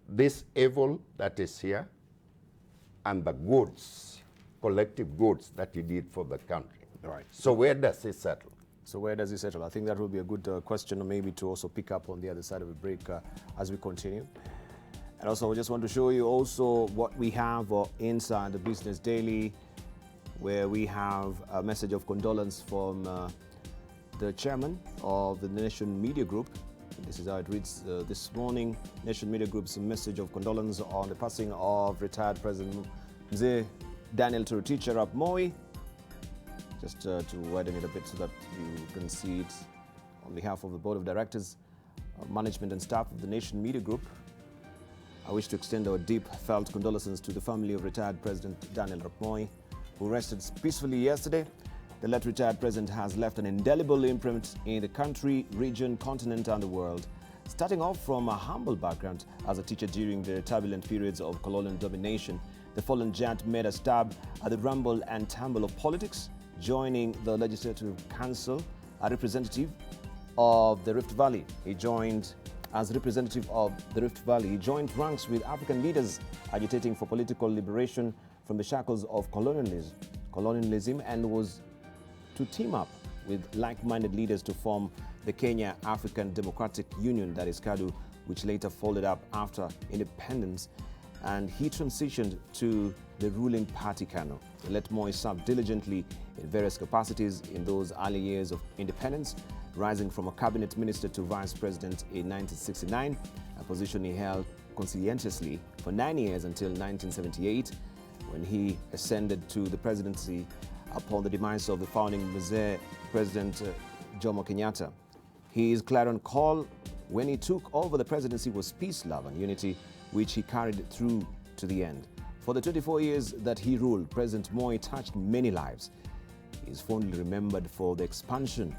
this evil that is here and the goods, collective goods that he did for the country. Right. So where does he settle? So where does he settle? I think that will be a good question maybe to also pick up on the other side of the break as we continue. And also, we just want to show you also what we have inside the Business Daily, where we have a message of condolence from the chairman of the Nation Media Group. This is how it reads this morning. Nation Media Group's message of condolence on the passing of retired President Mzee Daniel Toroitich Arap Moi. Just to widen it a bit so that you can see it. On behalf of the Board of Directors, management and staff of the Nation Media Group, I wish to extend our deep felt condolences to the family of retired President Daniel Arap Moi, who rested peacefully yesterday. The late retired president has left an indelible imprint in the country, region, continent, and the world. Starting off from a humble background as a teacher during the turbulent periods of colonial domination, the fallen giant made a stab at the rumble and tumble of politics, joining the Legislative Council, a representative of the Rift Valley. He joined ranks with African leaders agitating for political liberation from the shackles of colonialism, and was to team up with like-minded leaders to form the Kenya African Democratic Union, that is KADU, which later folded up after independence, and he transitioned to the ruling party KANU. He let Moi serve diligently in various capacities in those early years of independence, rising from a cabinet minister to vice president in 1969, a position he held conscientiously for 9 years until 1978, when he ascended to the presidency upon the demise of the founding Mzee President Jomo Kenyatta. His clarion call when he took over the presidency was peace, love and unity, which he carried through to the end. For the 24 years that he ruled, President Moi touched many lives. He is fondly remembered for the expansion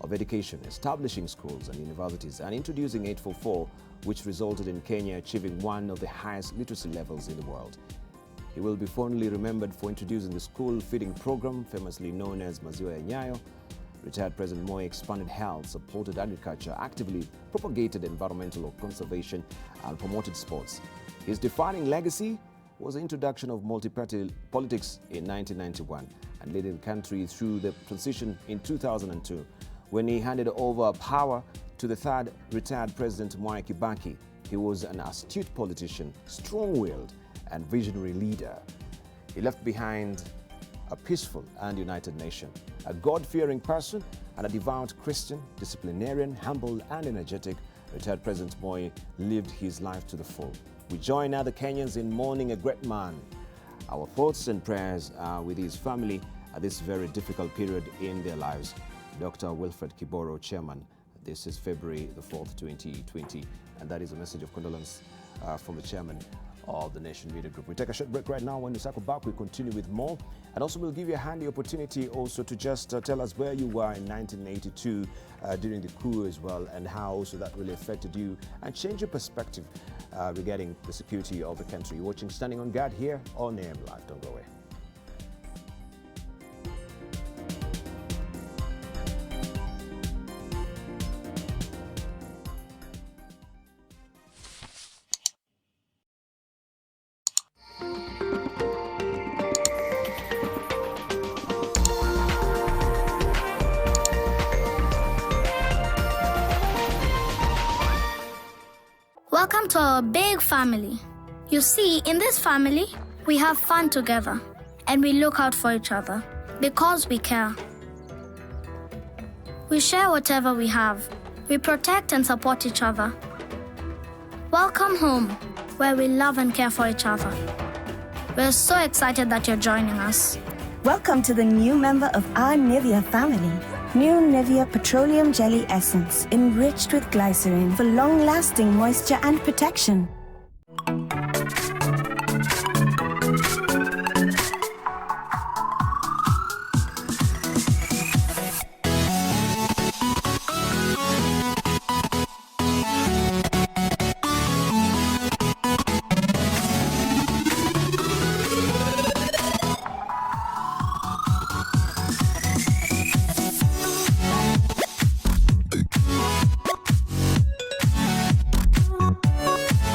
of education, establishing schools and universities, and introducing 844, which resulted in Kenya achieving one of the highest literacy levels in the world. He will be fondly remembered for introducing the school feeding program, famously known as Maziwa ya Nyayo. Retired President Moi expanded health, supported agriculture, actively propagated environmental conservation, and promoted sports. His defining legacy was the introduction of multi-party politics in 1991 and leading the country through the transition in 2002, when he handed over power to the third retired President Mwai Kibaki. He was an astute politician, strong-willed, and visionary leader. He left behind a peaceful and united nation, a God-fearing person and a devout Christian, disciplinarian, humble and energetic. Retired President Moi lived his life to the full. We join other Kenyans in mourning a great man. Our thoughts and prayers are with his family at this very difficult period in their lives. Dr. Wilfred Kiboro, Chairman. This is February the 4th, 2020, and that is a message of condolence from the Chairman of the Nation Media Group. We take a short break right now. When we circle back, we continue with more. And also we'll give you a handy opportunity also to just tell us where you were in 1982 during the coup as well, and how also that really affected you and change your perspective regarding the security of the country. You're watching Standing on Guard here on AM Live. Don't go away. Welcome to our big family. You see, in this family, we have fun together and we look out for each other because we care. We share whatever we have. We protect and support each other. Welcome home, where we love and care for each other. We're so excited that you're joining us. Welcome to the new member of our Nivea family. New Nivea Petroleum Jelly Essence, enriched with glycerin for long-lasting moisture and protection.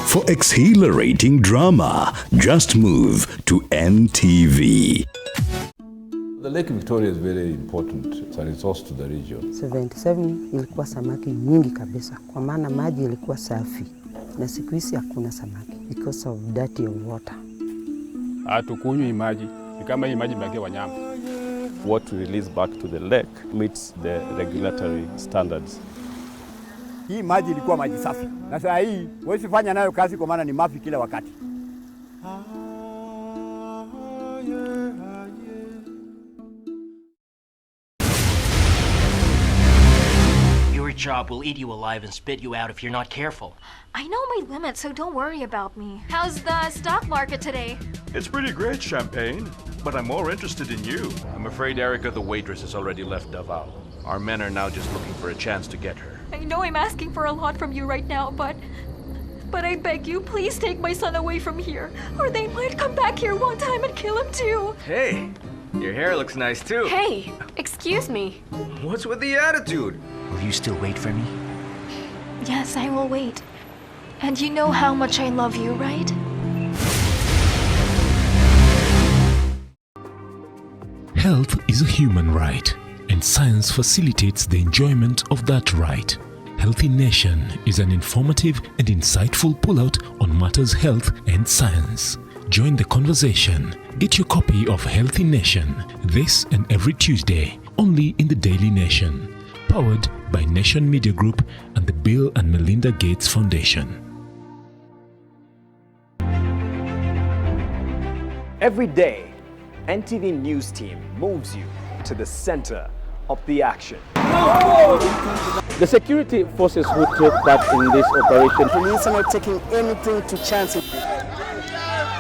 For exhilarating drama, just move to NTV. The Lake Victoria is very important. It's a resource to the region. 77 ilikuwa samaki nyingi kabisa, kwa maana maji ilikuwa safi, na siku hizi hakuna samaki because of dirty water. Hatukunywi maji, ni kama hii maji imekia wanyama. What we release back to the lake meets the regulatory standards. Hii maji ilikuwa maji safi, na sasa hii huwezi fanya nayo kazi kwa maana ni mafi kila wakati. Your job will eat you alive and spit you out if you're not careful. I know my limit, so don't worry about me. How's the stock market today? It's pretty great, Champagne, but I'm more interested in you. I'm afraid Erica the waitress has already left Davao. Our men are now just looking for a chance to get her. I know I'm asking for a lot from you right now, but I beg you, please take my son away from here, or they might come back here one time and kill him too. Hey, your hair looks nice too. Hey, excuse me. What's with the attitude? Will you still wait for me? Yes, I will wait. And you know how much I love you, right? Health is a human right, and science facilitates the enjoyment of that right. Healthy Nation is an informative and insightful pullout on matters health and science. Join the conversation. Get your copy of Healthy Nation this and every Tuesday, only in the Daily Nation. Powered by Nation Media Group and the Bill and Melinda Gates Foundation. Every day, NTV News Team moves you to the center of the action. The security forces who took part in this operation. Police are not taking anything to chance.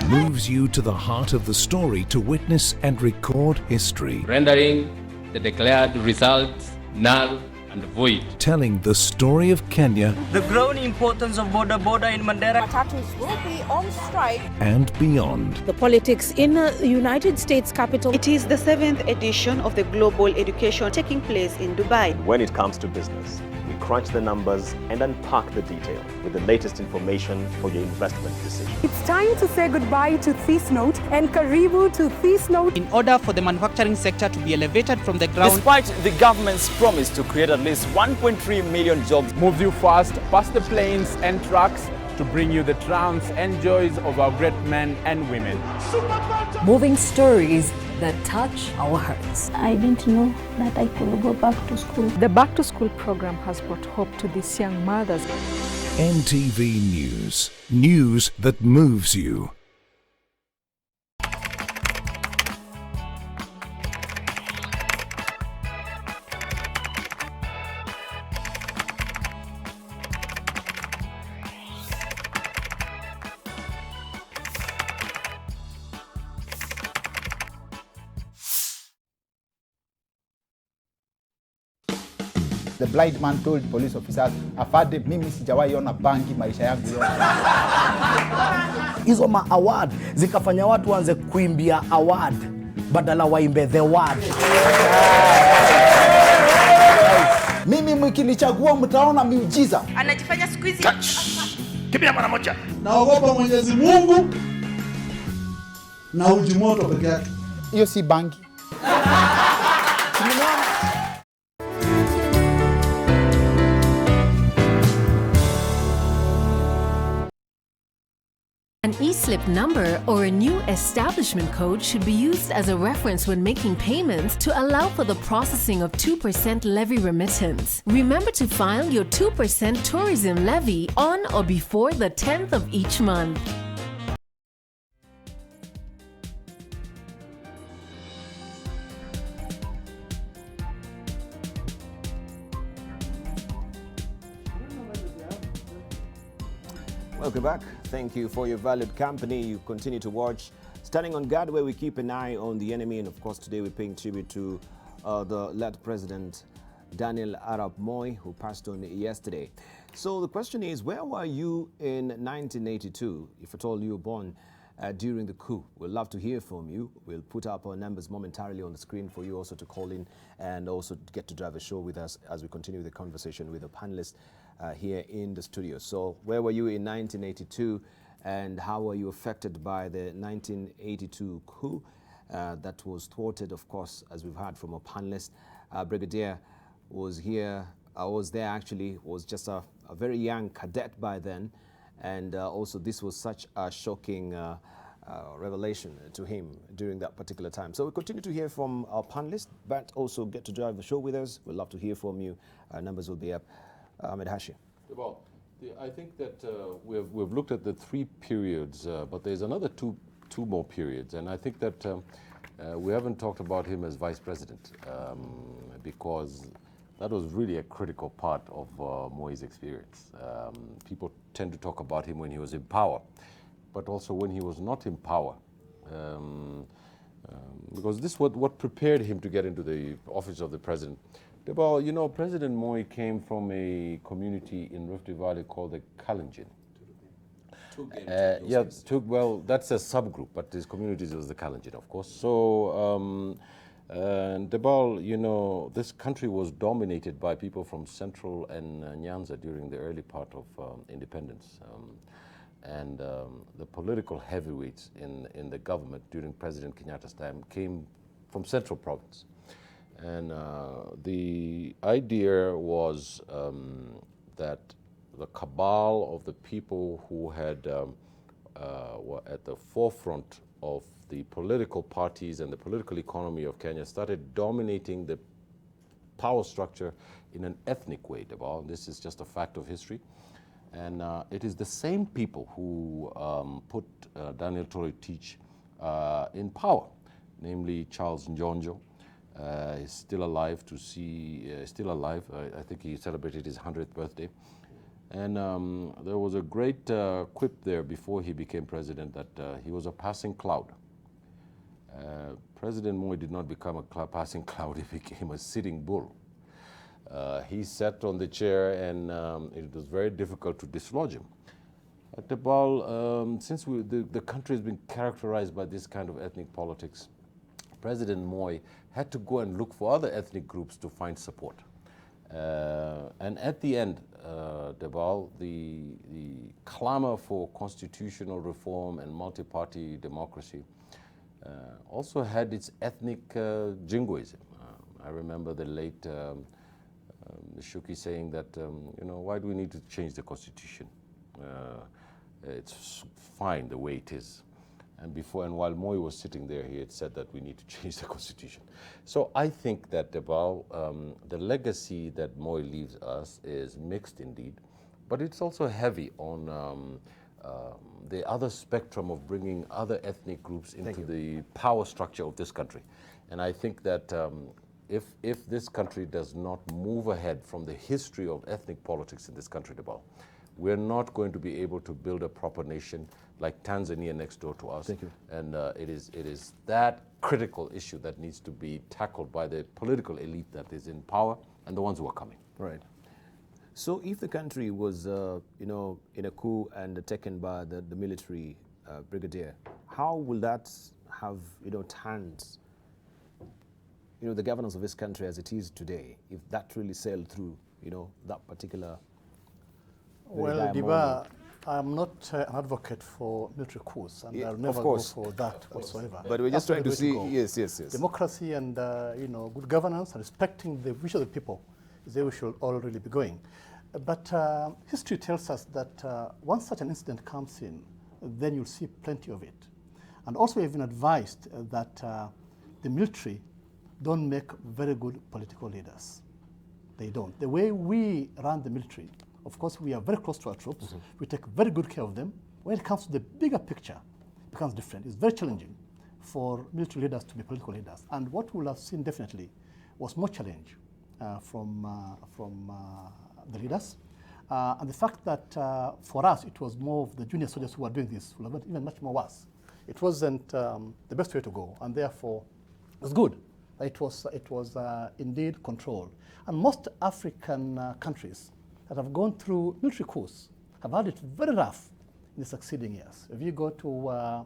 Moves you to the heart of the story to witness and record history. Rendering the declared results null and void. Telling the story of Kenya. The growing importance of border in Mandera. Matatus will be on strike. And beyond. The politics in the United States capital. It is the 7th edition of the Global Education taking place in Dubai. When it comes to business, we crunch the numbers and unpack the detail with the latest information for your investment decision. It's time to say goodbye to this note and karibu to this note. In order for the manufacturing sector to be elevated from the ground. Despite the government's promise to create at least 1.3 million jobs. Moves you fast past the planes and trucks to bring you the triumphs and joys of our great men and women. Moving stories that touch our hearts. I didn't know that I could go back to school. The Back to School program has brought hope to these young mothers. NTV News. News that moves you. The blind man told police officers, afade mimi sijawahi ona bangi maisha yangu yote. Hizo ma-award zikafanya watu waanze kuimbia award badala waimbe the word. Mimi mkinichagua mtaona miujiza. Anajifanya siku hizi. Kimbia mara moja. Naogopa Mwenyezi Mungu na uji moto peke yake. Hiyo si bangi. An e-slip number or a new establishment code should be used as a reference when making payments to allow for the processing of 2% levy remittance. Remember to file your 2% tourism levy on or before the 10th of each month. Welcome back. Thank you for your valued company. You continue to watch Standing on Guard, where we keep an eye on the enemy. And of course, today we're paying tribute to the late President Daniel Arap Moi, who passed on yesterday. So the question is, where were you in 1982, if at all you were born during the coup? We'd love to hear from you. We'll put up our numbers momentarily on the screen for you also to call in and also to get to drive a show with us as we continue the conversation with the panelists here in the studio. So where were you in 1982 and how were you affected by the 1982 coup that was thwarted, of course, as we've heard from our panelists? Brigadier was here, was there actually, was just a very young cadet by then, and also this was such a shocking revelation to him during that particular time. So we continue to hear from our panelists, but also get to drive the show with us. We'd love to hear from you. Our numbers will be up. Ahmed Hashi. Well, I think that we've looked at the three periods, but there's another two more periods, and I think that we haven't talked about him as vice president because that was really a critical part of Moi's experience. People tend to talk about him when he was in power, but also when he was not in power, because this is what prepared him to get into the office of the president. Debarl, you know, President Moi came from a community in Rift Valley called the Kalenjin. Well, that's a subgroup, but his communities was the Kalenjin, of course. So, Debarl, you know, this country was dominated by people from Central and Nyanza during the early part of independence. The political heavyweights in the government during President Kenyatta's time came from Central Province. And the idea was that the cabal of the people who had were at the forefront of the political parties and the political economy of Kenya started dominating the power structure in an ethnic way, Debarl. This is just a fact of history. And it is the same people who put Daniel Toroitich in power, namely Charles Njonjo. He's still alive to see, still alive. I think he celebrated his 100th birthday. And there was a great quip there before he became president that he was a passing cloud. President Moi did not become a passing cloud, he became a sitting bull. He sat on the chair and it was very difficult to dislodge him. At Debarl, since the country has been characterized by this kind of ethnic politics, President Moi had to go and look for other ethnic groups to find support. And at the end, Debarl, the clamor for constitutional reform and multi-party democracy also had its ethnic jingoism. I remember the late Shuki saying that, you know, why do we need to change the constitution? It's fine the way it is. And while Moi was sitting there, he had said that we need to change the constitution. So I think that Debarl, the legacy that Moi leaves us is mixed indeed, but it's also heavy on the other spectrum of bringing other ethnic groups into the power structure of this country. And I think that if this country does not move ahead from the history of ethnic politics in this country, Debarl, we're not going to be able to build a proper nation like Tanzania next door to us. Thank you. And it is that critical issue that needs to be tackled by the political elite that is in power and the ones who are coming. Right. So if the country was, you know, in a coup and taken by the military brigadier, how will that have, you know, turned, you know, the governance of this country as it is today, if that really sailed through, you know, that particular... Well, Debarl, I'm not an advocate for military coups, and I'll never go for that whatsoever. But we're just trying to see, yes. Democracy and, you know, good governance and respecting the wish of the people is where we should all really be going. But history tells us that once such an incident comes in, then you'll see plenty of it. And also we've been advised that the military don't make very good political leaders. They don't. The way we run the military, of course, we are very close to our troops. Mm-hmm. We take very good care of them. When it comes to the bigger picture, it becomes different. It's very challenging for military leaders to be political leaders. And what we'll have seen definitely was more challenge from the leaders. And the fact that for us, it was more of the junior soldiers who were doing this would have been even much more worse. It wasn't the best way to go, and therefore it was good. It was indeed controlled. And most African countries that have gone through military coups have had it very rough in the succeeding years. If you go to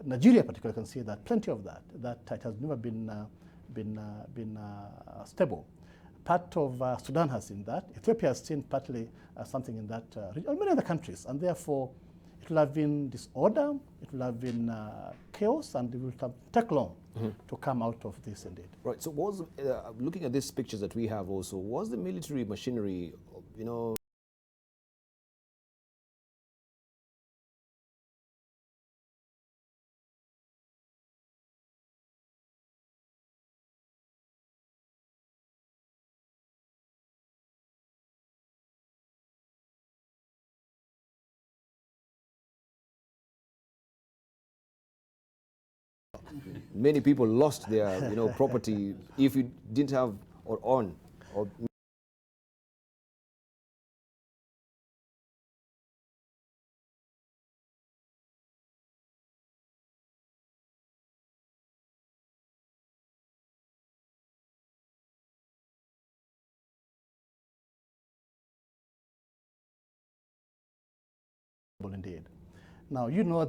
Nigeria particularly, you can see that plenty of that it has never been stable. Part of Sudan has seen that. Ethiopia has seen partly something in that region, many other countries, and therefore it will have been disorder, it will have been chaos, and it will take long to come out of this indeed. Right, so was, looking at these pictures that we have also, was the military machinery, you know, many people lost their, you know, property if you didn't have or own or indeed. Now, you know,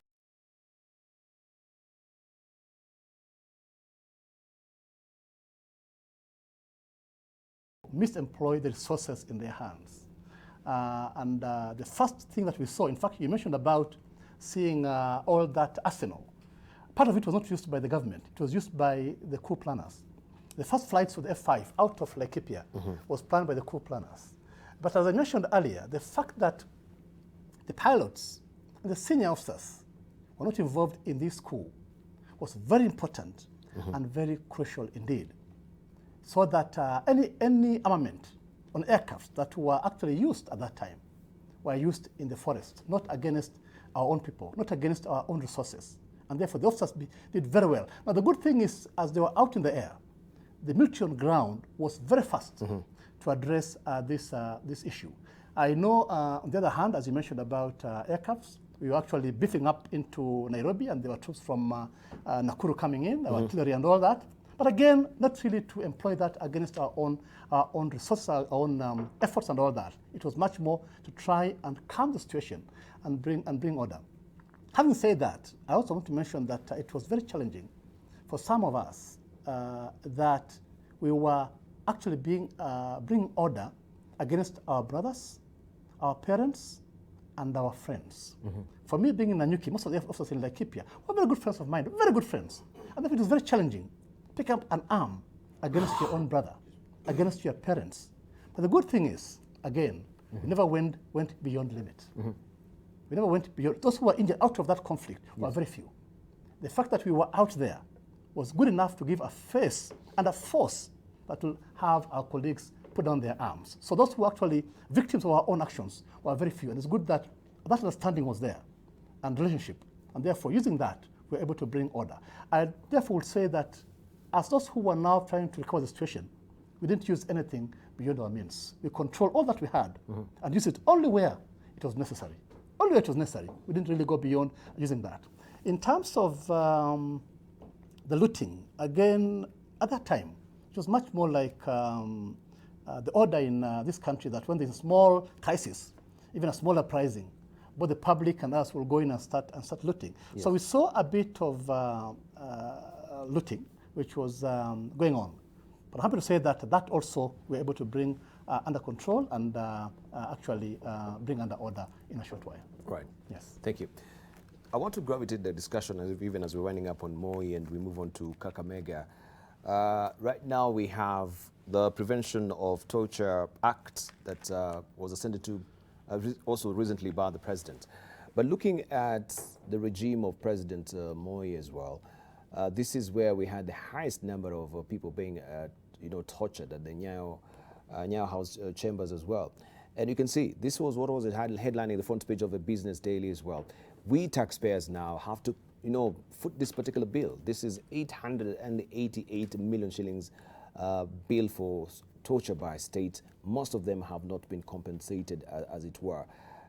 misemploy the resources in their hands. And the first thing that we saw, in fact, you mentioned about seeing all that arsenal. Part of it was not used by the government. It was used by the coup planners. The first flights with F-5 out of Laikipia was planned by the coup planners. But as I mentioned earlier, the fact that the pilots and the senior officers were not involved in this coup was very important and very crucial indeed. So that any armament on aircraft that were actually used at that time were used in the forest, not against our own people, not against our own resources. And therefore, the officers did very well. Now, the good thing is, as they were out in the air, the military on ground was very fast to address this issue. I know, on the other hand, as you mentioned about aircrafts, we were actually beefing up into Nairobi, and there were troops from Nakuru coming in, artillery and all that. But again, not really to employ that against our own resources, our own efforts and all that. It was much more to try and calm the situation and bring order. Having said that, I also want to mention that it was very challenging for some of us that we were actually bringing order against our brothers, our parents, and our friends. For me, being in Nanyuki, most of the officers in Laikipia were very good friends of mine, very good friends. And therefore it was very challenging. Pick up an arm against your own brother, against your parents. But the good thing is, again, we never went beyond limit. We never went beyond. Those who were injured out of that conflict were very few. The fact that we were out there was good enough to give a face and a force that will have our colleagues put down their arms. So those who were actually victims of our own actions were very few. And it's good that that understanding was there and relationship. And therefore, using that, we were able to bring order. I therefore would say that as those who were now trying to recover the situation, we didn't use anything beyond our means. We controlled all that we had and used it only where it was necessary. Only where it was necessary. We didn't really go beyond using that. In terms of the looting, again, at that time, it was much more like the order in this country that when there's a small crisis, even a small uprising, both the public and us will go in and start looting. Yes. So we saw a bit of looting, which was going on. But I'm happy to say that also we're able to bring under control and actually bring under order in a short while. Right. Yes. Thank you. I want to gravitate the discussion even as we're winding up on Moi and we move on to Kakamega. Right now we have the Prevention of Torture Act that was ascended to also recently by the president. But looking at the regime of President Moi as well, this is where we had the highest number of people being tortured at the Nyayo House chambers as well. And you can see this was what was headlining the front page of the Business Daily as well. We taxpayers now have to foot this particular bill. This is 888 million shillings bill for torture by state. Most of them have not been compensated, as it were.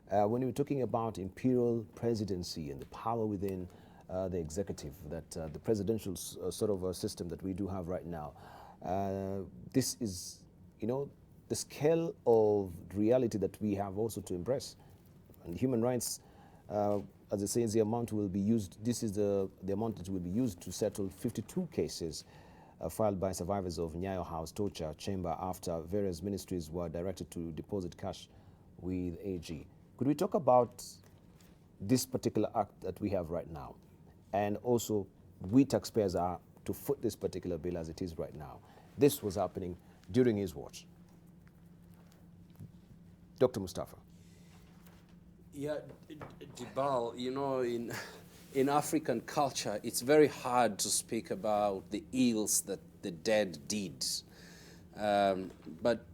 When we're talking about imperial presidency and the power within the executive, that the presidential sort of a system that we do have right now, this is, the scale of reality that we have also to embrace. And human rights, as it says, the amount will be used, this is the amount that will be used to settle 52 cases filed by survivors of Nyayo House torture chamber after various ministries were directed to deposit cash with AG. Could we talk about this particular act that we have right now? And also, we taxpayers are to foot this particular bill as it is right now. This was happening during his watch. Dr. Mustafa. Yeah, Debarl, in African culture, it's very hard to speak about the ills that the dead did. But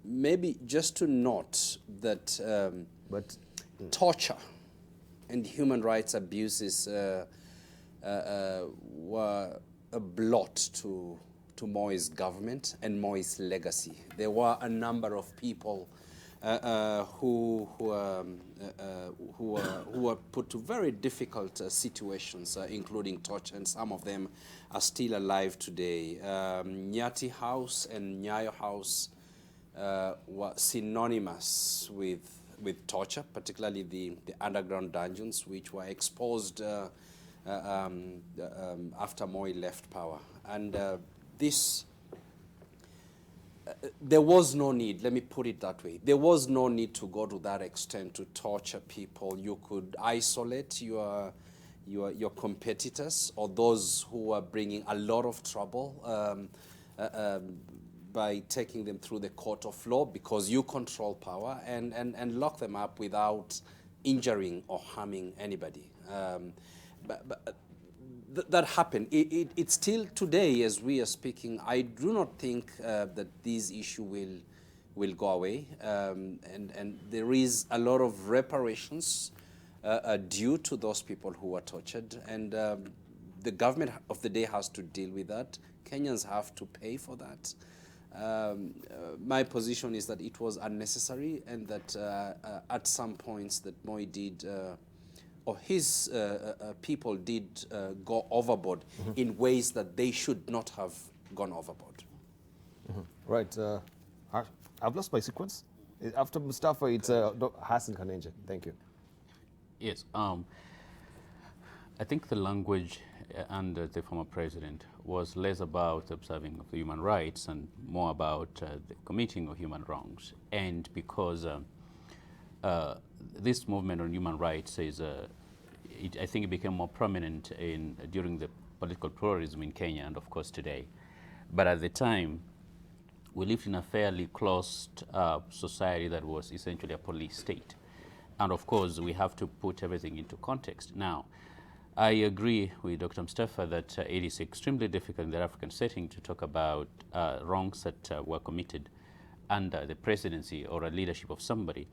maybe just to note that torture and human rights abuses were a blot to Moi's government and Moi's legacy. There were a number of people who were put to very difficult situations, including torture, and some of them are still alive today. Nyati House and Nyayo House were synonymous with torture, particularly the underground dungeons, which were exposed after Moi left power. And there was no need, let me put it that way, there was no need to go to that extent to torture people. You could isolate your competitors or those who were bringing a lot of trouble by taking them through the court of law because you control power and lock them up without injuring or harming anybody. That happened. It's still today, as we are speaking, I do not think that this issue will go away. And there is a lot of reparations due to those people who were tortured. And the government of the day has to deal with that. Kenyans have to pay for that. My position is that it was unnecessary and that at some points that Moi did, or his people did go overboard in ways that they should not have gone overboard. Right. I've lost my sequence. After Mustafa, it's Hassan Kanenje. Thank you. Yes. I think the language under the former president was less about observing of the human rights and more about the committing of human wrongs. And because this movement on human rights is, I think it became more prominent during the political pluralism in Kenya and of course today. But at the time, we lived in a fairly closed society that was essentially a police state. And of course, we have to put everything into context. Now, I agree with Dr. Mustafa that it is extremely difficult in the African setting to talk about wrongs that were committed under the presidency or a leadership of somebody.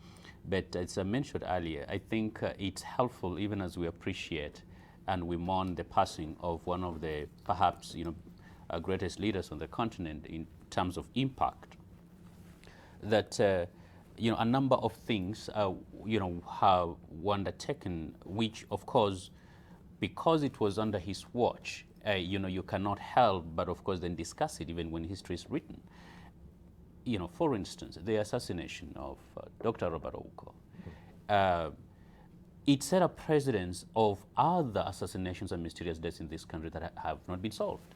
But as I mentioned earlier, I think it's helpful even as we appreciate and we mourn the passing of one of the perhaps greatest leaders on the continent in terms of impact, that a number of things have undertaken, which of course, because it was under his watch, you cannot help but of course then discuss it even when history is written. For instance, the assassination of Dr. Robert Ouko. It set a precedence of other assassinations and mysterious deaths in this country that have not been solved,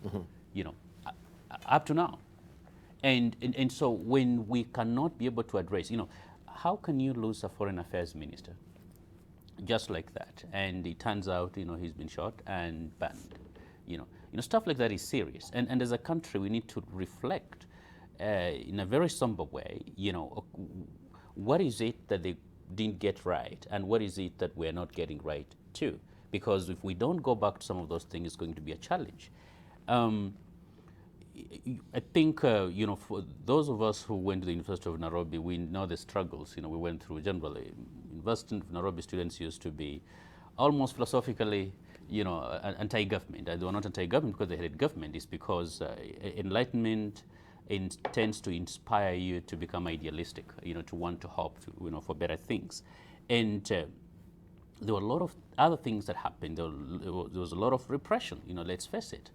up to now. And so when we cannot be able to address, how can you lose a foreign affairs minister just like that? And it turns out, he's been shot and banned. Stuff like that is serious. And as a country, we need to reflect in a very somber way, what is it that they didn't get right and what is it that we're not getting right too? Because if we don't go back to some of those things, it's going to be a challenge. I think, for those of us who went to the University of Nairobi, we know the struggles, we went through generally. University of Nairobi students used to be almost philosophically, anti-government. They were not anti-government because they hated government. It's because enlightenment tends to inspire you to become idealistic, to want to hope, for better things. And there were a lot of other things that happened. There was a lot of repression, let's face it.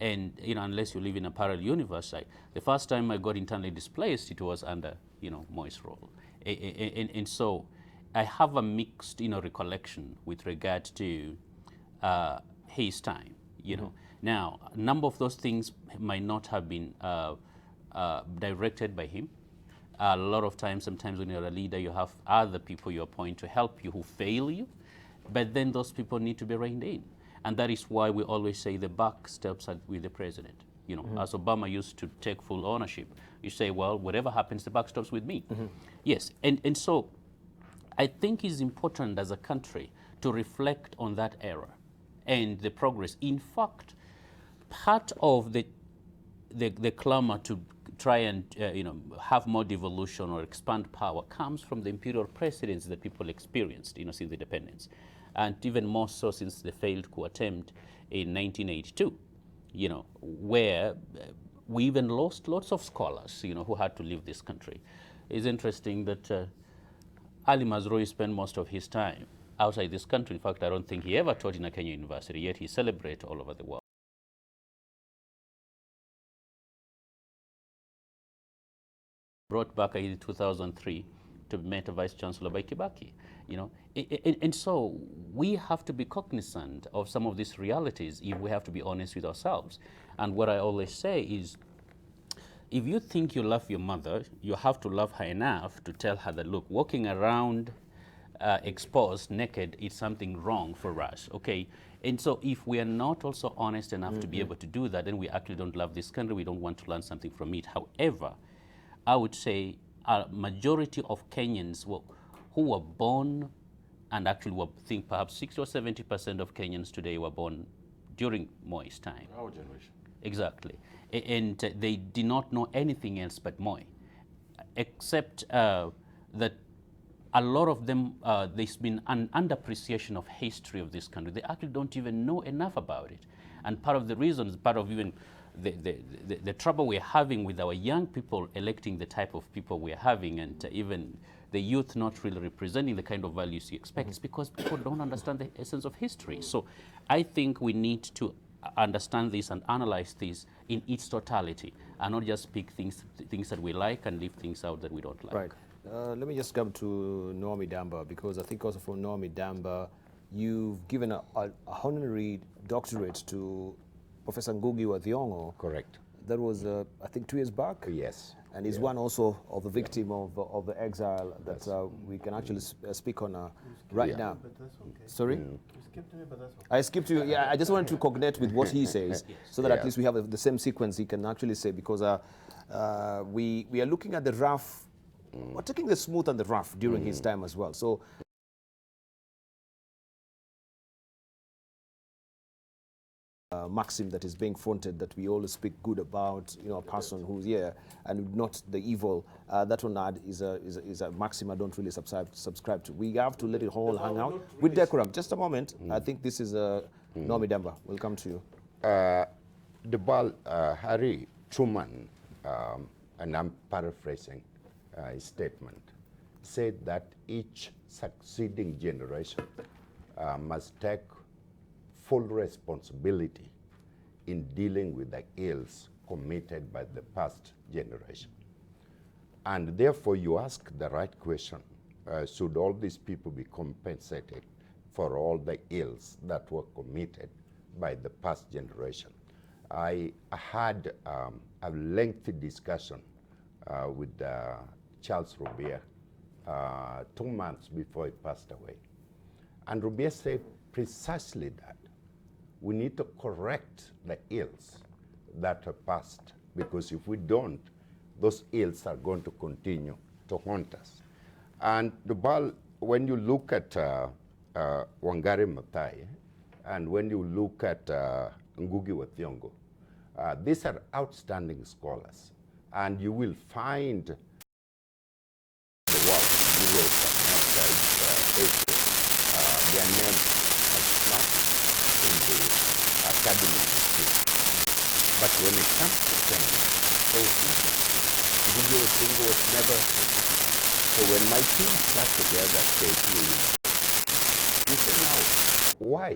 And unless you live in a parallel universe, the first time I got internally displaced, it was under Moi's role, and so I have a mixed recollection with regard to his time. Now a number of those things might not have been directed by him. A lot of times, sometimes when you're a leader, you have other people you appoint to help you who fail you, but then those people need to be reined in. And that is why we always say the buck stops with the president. As Obama used to take full ownership, you say, well, whatever happens, the buck stops with me. Yes, and so I think it's important as a country to reflect on that era and the progress. In fact, part of the clamor to try and have more devolution or expand power comes from the imperial presidency that people experienced since independence. And even more so since the failed coup attempt in 1982, where we even lost lots of scholars, who had to leave this country. It's interesting that Ali Mazrui spent most of his time outside this country. In fact, I don't think he ever taught in a Kenyan university, yet he celebrates all over the world. Brought back in 2003 to be met Vice Chancellor by Kibaki, and so we have to be cognizant of some of these realities if we have to be honest with ourselves. And what I always say is, if you think you love your mother, you have to love her enough to tell her that, look, walking around exposed, naked, is something wrong for us, okay? And so if we are not also honest enough to be able to do that, then we actually don't love this country. We don't want to learn something from it. However, I would say a majority of Kenyans who were born, and actually I think perhaps 60 or 70% of Kenyans today were born during Moi's time. Our generation. Exactly. And they did not know anything else but Moi, except that a lot of them, there's been an underappreciation of history of this country. They actually don't even know enough about it. And part of the reasons, part of even the trouble we're having with our young people electing the type of people we're having, and even the youth not really representing the kind of values you expect, is because people don't understand the essence of history. So I think we need to understand this and analyze this in its totality, and not just pick things that we like and leave things out that we don't like. Right. Let me just come to Naomi Damba, because I think also for Naomi Damba, you've given a honorary doctorate to Professor Ngugi wa Thiong'o. Correct. That was, I think, 2 years back? Yes. And he's one also of the victim of the exile that we can actually speak on right now. But that's okay. Sorry? You skipped me, but that's okay. I skipped you. Yeah, I just wanted to cognate with what he says, so that at least we have the same sequence he can actually say, because we are looking at the rough, we're taking the smooth and the rough during his time as well. So maxim that is being fronted, that we always speak good about, a person who's here, and not the evil. That one is a maxim I don't really subscribe to. We have to let it all hang out with decorum. Just a moment. I think this is Naomi Damba. We'll come to you. Debarl, Harry Truman, and I'm paraphrasing his statement, said that each succeeding generation must take full responsibility in dealing with the ills committed by the past generation. And therefore you ask the right question, should all these people be compensated for all the ills that were committed by the past generation? I had a lengthy discussion with Charles Rubier 2 months before he passed away. And Rubier said precisely that. We need to correct the ills that are past, because if we don't, those ills are going to continue to haunt us. And Debarl, when you look at Wangari Maathai, and when you look at Ngugi wa Thiong'o, these are outstanding scholars, and you will find the work Europe and outside Asia, their names are not in the academic system. But when it comes to Kenya, Ngugi wa Thiong'o was never. So when my team got together, we said, now, why?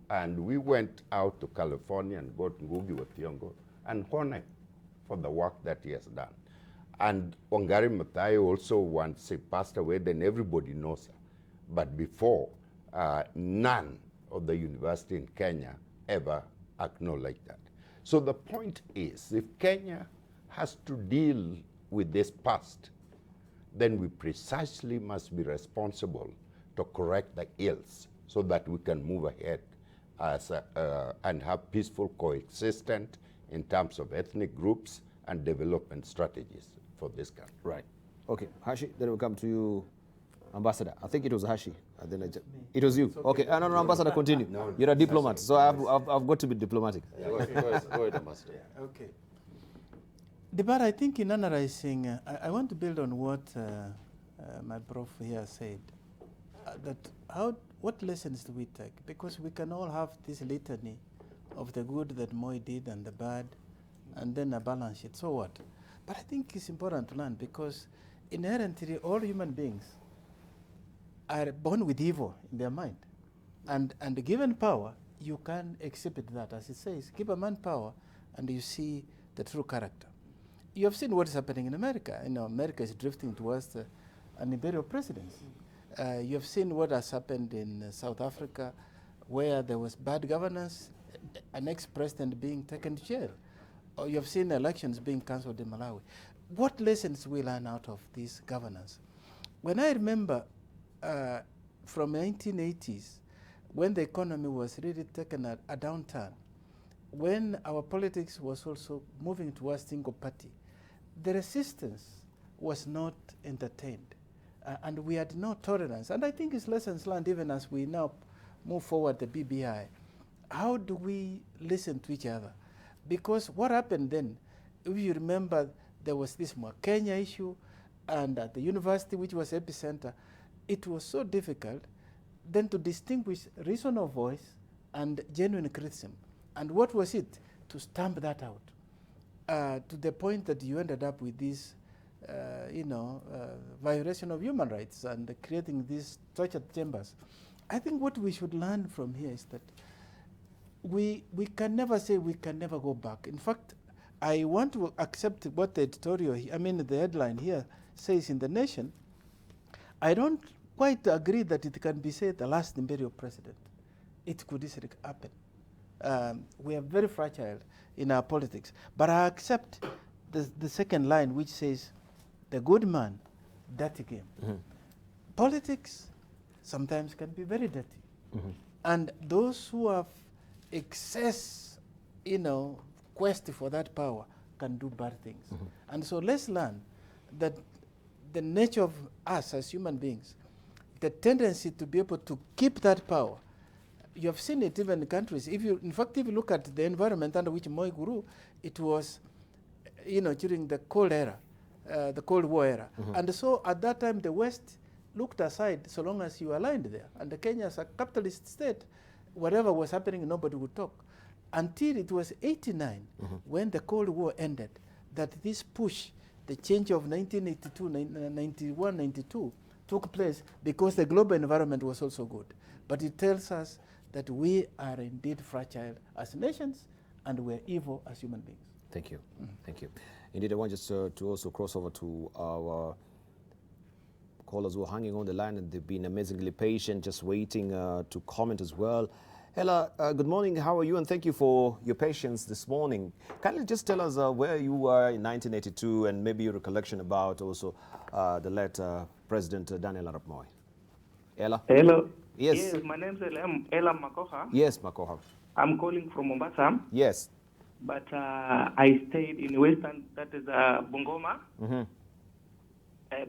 And we went out to California and got Ngugi wa Thiong'o and honor for the work that he has done. And Wangari Maathai also, once he passed away, then everybody knows her. But before, none of the university in Kenya ever acknowledged that. So the point is, if Kenya has to deal with this past, then we precisely must be responsible to correct the ills so that we can move ahead as and have peaceful coexistence in terms of ethnic groups and development strategies for this country. Right. Okay, Hashi, then we'll come to you, Ambassador. I think it was Hashi. And then it was you. Okay, no, Ambassador, continue. No, you're a diplomat, so I've got to be diplomatic. Yeah, go ahead, Ambassador. Yeah. Okay. Debarl, I think in analyzing, I want to build on what my prof here said. What lessons do we take? Because we can all have this litany of the good that Moi did and the bad, and then a balance sheet. So what? But I think it's important to learn, because inherently all human beings are born with evil in their mind. And given power, you can exhibit that. As it says, give a man power and you see the true character. You have seen what is happening in America. America is drifting towards an imperial presidency. You have seen what has happened in South Africa, where there was bad governance, an ex-president being taken to jail. Or you have seen elections being cancelled in Malawi. What lessons we learn out of this governance? When I remember from the 1980s, when the economy was really taking a downturn, when our politics was also moving towards single party, the resistance was not entertained. And we had no tolerance. And I think it's lessons learned even as we now move forward the BBI. How do we listen to each other? Because what happened then, if you remember, there was this Kenya issue, and at the university, which was epicenter, it was so difficult then to distinguish reasonable voice and genuine criticism. And what was it? To stamp that out, to the point that you ended up with this violation of human rights and creating these torture chambers. I think what we should learn from here is that we can never say we can never go back. In fact, I want to accept what the editorial, the headline here says in The Nation. I don't quite agree that it can be said the last imperial president. It could easily happen. We are very fragile in our politics. But I accept the second line, which says, the good man, dirty game. Politics sometimes can be very dirty. And those who have excess, quest for that power can do bad things. And so let's learn that the nature of us as human beings, the tendency to be able to keep that power, you have seen it even in countries. In fact, if you look at the environment under which Moi grew, it was, during the Cold Era, the Cold War era. And so at that time, the West looked aside so long as you aligned there. And Kenya, as a capitalist state, whatever was happening, nobody would talk. Until it was 89, when the Cold War ended, that this push, the change of 1982, 91, 92, took place because the global environment was also good. But it tells us that we are indeed fragile as nations, and we're evil as human beings. Thank you. Thank you. Indeed, I want just to also cross over to our callers who are hanging on the line, and they've been amazingly patient, just waiting to comment as well. Ella, good morning. How are you? And thank you for your patience this morning. Kindly just tell us where you were in 1982 and maybe your recollection about also the late President Daniel Arap Moi. Ella? Hello. Yes. Yes, my name is Ella Makoha. Yes, Makoha. I'm calling from Mombasa. Yes. But I stayed in Western, that is Bungoma.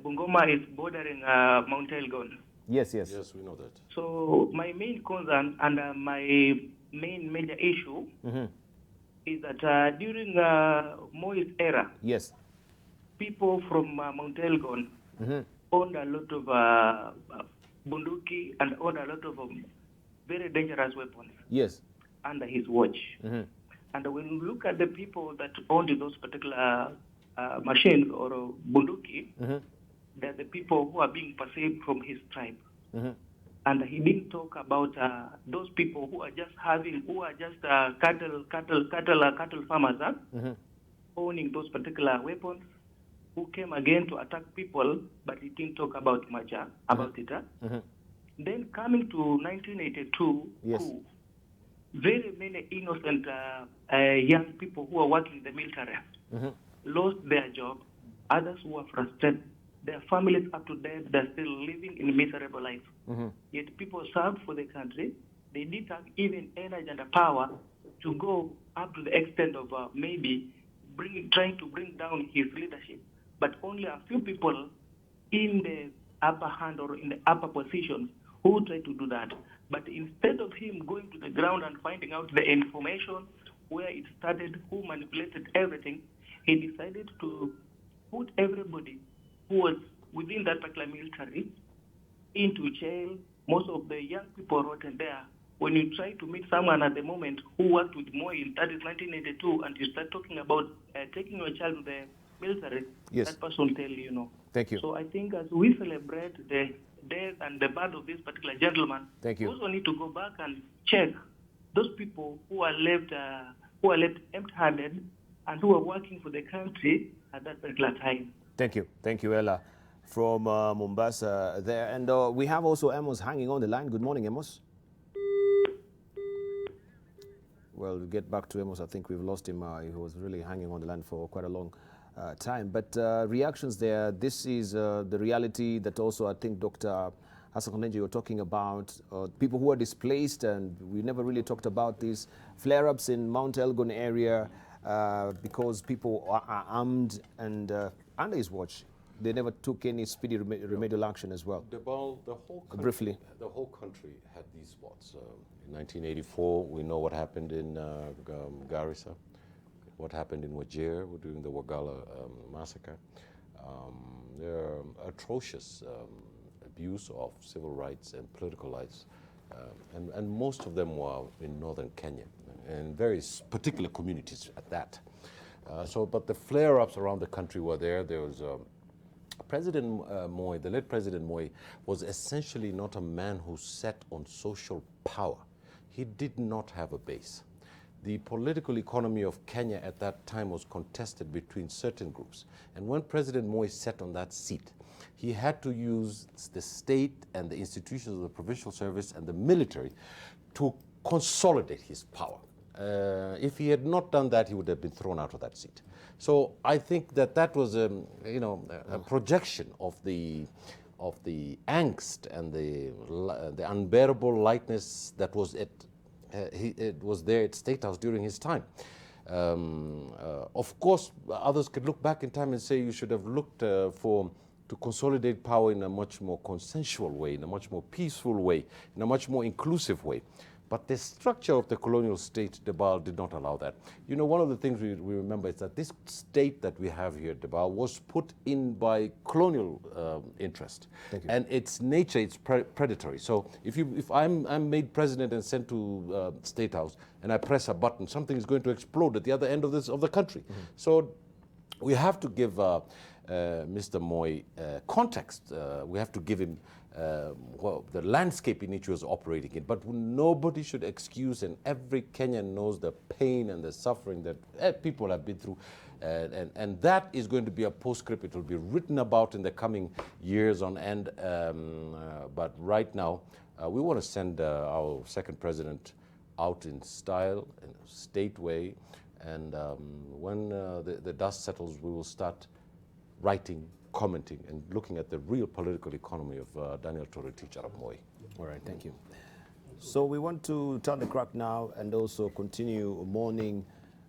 Bungoma is bordering Mount Elgon. Yes, yes. Yes, we know that. So my main concern and my main major issue is that during Moi's era, yes, people from Mount Elgon owned a lot of bunduki and owned a lot of very dangerous weapons. Yes. Under his watch. And when you look at the people that owned those particular machines or bunduki, they're the people who are being perceived from his tribe. And he didn't talk about those people who are just cattle farmers, owning those particular weapons, who came again to attack people, but he didn't talk about much about it. Then coming to 1982, yes, very many innocent young people who are working in the military lost their job. Others who are frustrated. Their families up to date, they're still living in miserable life. Yet people served for the country. They didn't have even energy and power to go up to the extent of maybe trying to bring down his leadership. But only a few people in the upper hand or in the upper positions who try to do that. But instead of him going to the ground and finding out the information, where it started, who manipulated everything, he decided to put everybody who was within that particular military into jail. Most of the young people rotten there. When you try to meet someone at the moment who worked with Moi in 1982 and you start talking about taking your child to the military, yes, that person will tell you no. Thank you. So I think as we celebrate the death and the birth of this particular gentleman, thank you, we also need to go back and check those people who are left empty-handed and who are working for the country at that particular time. Thank you. Thank you, Ella, from Mombasa there. And we have also Amos hanging on the line. Good morning, Amos. Well, we'll get back to Amos. I think we've lost him. He was really hanging on the line for quite a long time. But reactions there, this is the reality that also I think Dr. Hassan Konenje, you were talking about people who are displaced, and we never really talked about these flare-ups in Mount Elgon area because people are armed, and under his watch, they never took any speedy remedial action as well. Debarl, the whole country, briefly, the whole country had these spots. In 1984, we know what happened in Garissa, what happened in Wajir during the Wagala massacre. There are atrocious abuse of civil rights and political rights, and most of them were in northern Kenya, and very particular communities at that. But the flare-ups around the country were there. There was President Moi, the late President Moi, was essentially not a man who sat on social power. He did not have a base. The political economy of Kenya at that time was contested between certain groups. And when President Moi sat on that seat, he had to use the state and the institutions of the provincial service and the military to consolidate his power. If he had not done that, he would have been thrown out of that seat. So I think that was a projection of the angst and the unbearable lightness that was it was there at State House during his time. Of course, others could look back in time and say you should have looked to consolidate power in a much more consensual way, in a much more peaceful way, in a much more inclusive way. But the structure of the colonial state, Debarl, did not allow that. You know, one of the things we remember is that this state that we have here, Debarl, was put in by colonial interest. And its nature, it's predatory. So if I'm made president and sent to State House and I press a button, something is going to explode at the other end of the country. So we have to give Mr. Moi context. We have to give him the landscape in which he was operating in. But nobody should excuse, and every Kenyan knows the pain and the suffering that people have been through. And that is going to be a postscript. It will be written about in the coming years on end. But right now, we want to send our second president out in style, in a state way. And when the dust settles, we will start writing, commenting, and looking at the real political economy of Daniel Toroitich Arap Moi. All right, thank you. So we want to turn the crack now and also continue mourning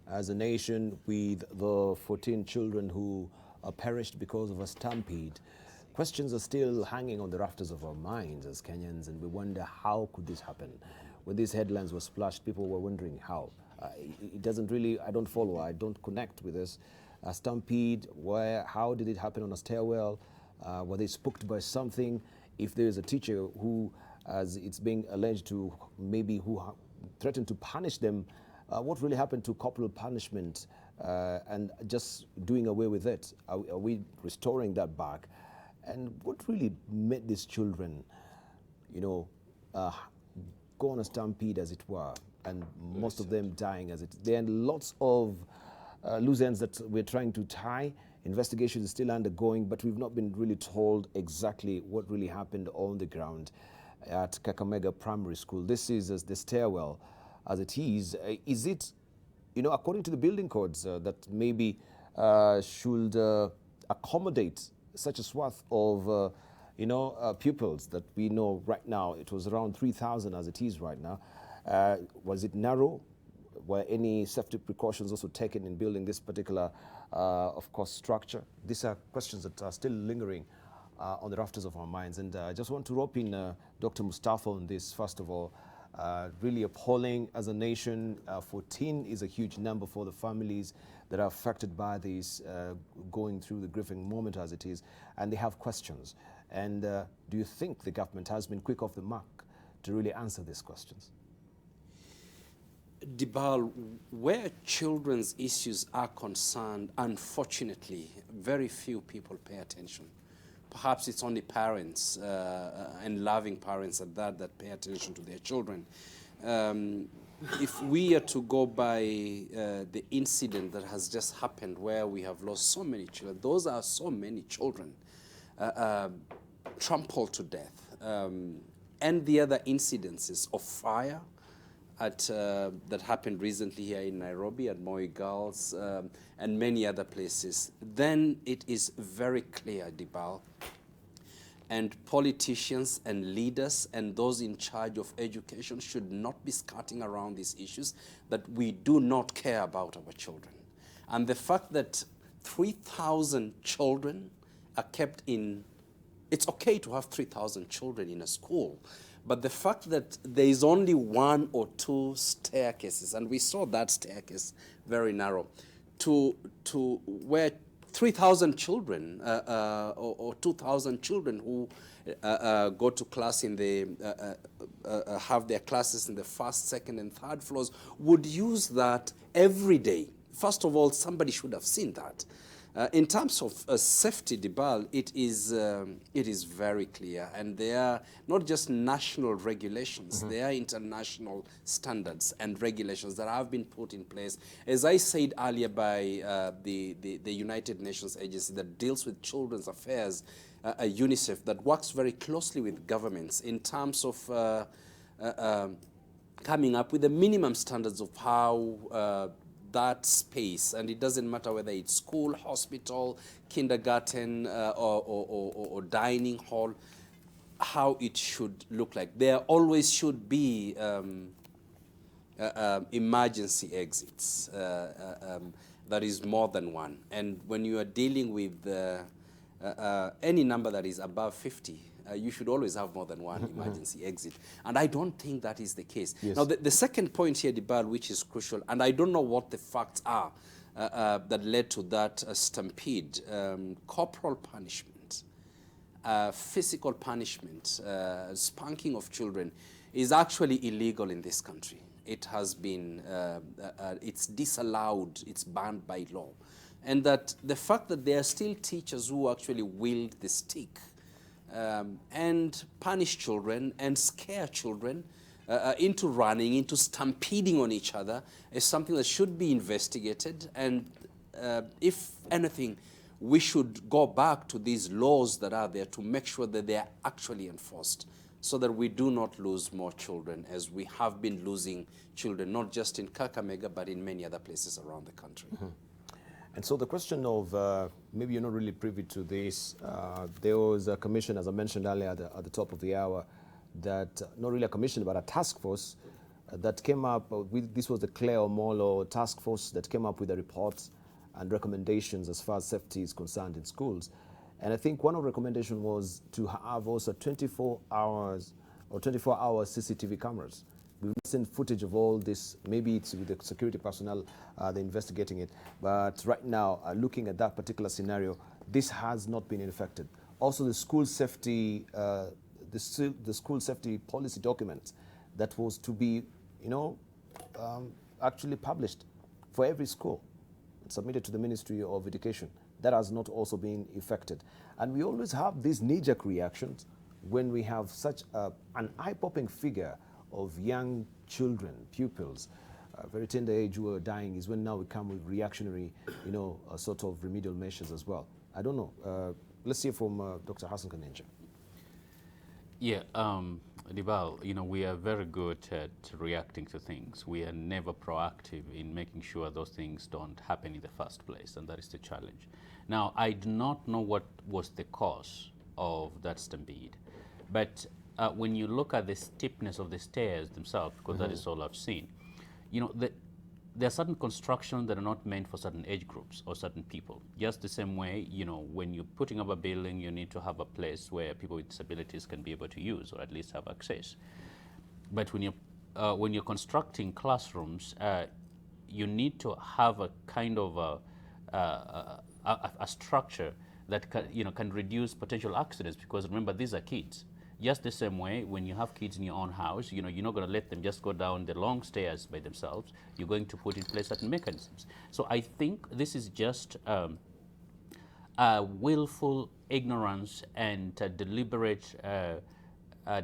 as a nation with the 14 children who perished because of a stampede. Questions are still hanging on the rafters of our minds as Kenyans, and we wonder, how could this happen? When these headlines were splashed, people were wondering how. It doesn't really, I don't follow, I don't connect with this. A stampede, how did it happen on a stairwell? Were they spooked by something? If there is a teacher who, as it's being alleged to, maybe who threatened to punish them, what really happened to corporal punishment and just doing away with it? Are we restoring that back? And what really made these children, go on a stampede, as it were, and most of them dying as it? There are lots of loose ends that we're trying to tie. Investigation is still undergoing, but we've not been really told exactly what really happened on the ground at Kakamega Primary School. This is the stairwell as it is. Is it, according to the building codes, that maybe should accommodate such a swath of, pupils that we know right now? It was around 3,000 as it is right now. Was it narrow? Were any safety precautions also taken in building this particular, of course, structure? These are questions that are still lingering on the rafters of our minds. And I just want to rope in Dr. Mustafa on this, first of all. Really appalling as a nation. 14 is a huge number for the families that are affected by this, going through the grieving moment as it is, and they have questions. And do you think the government has been quick off the mark to really answer these questions? Debarl, where children's issues are concerned, unfortunately, very few people pay attention. Perhaps it's only parents and loving parents at that pay attention to their children. If we are to go by the incident that has just happened where we have lost so many children, those are so many children trampled to death. And the other incidences of fire that happened recently here in Nairobi at Moi Girls and many other places, then it is very clear, Debarl, And politicians and leaders and those in charge of education should not be skirting around these issues, that we do not care about our children. And the fact that 3,000 children are kept in, it's okay to have 3,000 children in a school, but the fact that there is only 1 or 2 staircases, and we saw that staircase very narrow, to where 3,000 children or 2,000 children who go to class in the, have their classes in the 1st, 2nd, and 3rd floors would use that every day. First of all, somebody should have seen that. In terms of safety, Debarl, it is very clear, and they are not just national regulations, they are international standards and regulations that have been put in place, as I said earlier, by the United Nations agency that deals with children's affairs, UNICEF, that works very closely with governments in terms of coming up with the minimum standards of how that space, and it doesn't matter whether it's school, hospital, kindergarten, or dining hall, how it should look like. There always should be emergency exits. That is more than one. And when you are dealing with any number that is above 50, you should always have more than one emergency exit. And I don't think that is the case. Yes. Now, the second point here, Debarl, which is crucial, and I don't know what the facts are that led to that stampede, corporal punishment, physical punishment, spanking of children is actually illegal in this country. It has been, it's disallowed, it's banned by law. And that the fact that there are still teachers who actually wield the stick and punish children and scare children into running, into stampeding on each other is something that should be investigated. And if anything, we should go back to these laws that are there to make sure that they are actually enforced, so that we do not lose more children, as we have been losing children, not just in Kakamega, but in many other places around the country. And so the question of, maybe you're not really privy to this, there was a commission, as I mentioned earlier at the top of the hour, that, not really a commission, but a task force that came up with, this was the Claire Omolo task force that came up with the reports and recommendations as far as safety is concerned in schools. And I think one of the recommendations was to have also 24 hours or 24-hour CCTV cameras. We've seen footage of all this. Maybe it's with the security personnel, they're investigating it. But right now, looking at that particular scenario, this has not been effected. Also, the school safety, the school safety policy document that was to be, actually published for every school, submitted to the Ministry of Education. That has not also been effected. And we always have these knee-jerk reactions when we have such an eye-popping figure of young children, pupils, very tender age who are dying, is when now we come with reactionary, sort of remedial measures as well. I don't know. Let's hear from Dr. Hassan Kanenja. Yeah, Debarl, we are very good at reacting to things. We are never proactive in making sure those things don't happen in the first place, and that is the challenge. Now, I do not know what was the cause of that stampede, but when you look at the steepness of the stairs themselves, because that is all I've seen, there are certain constructions that are not meant for certain age groups or certain people. Just the same way, when you're putting up a building, you need to have a place where people with disabilities can be able to use or at least have access. But when you're constructing classrooms, you need to have a kind of a structure that can reduce potential accidents, because remember, these are kids. Just the same way, when you have kids in your own house, you're not going to let them just go down the long stairs by themselves. You're going to put in place certain mechanisms. So I think this is just willful ignorance and deliberate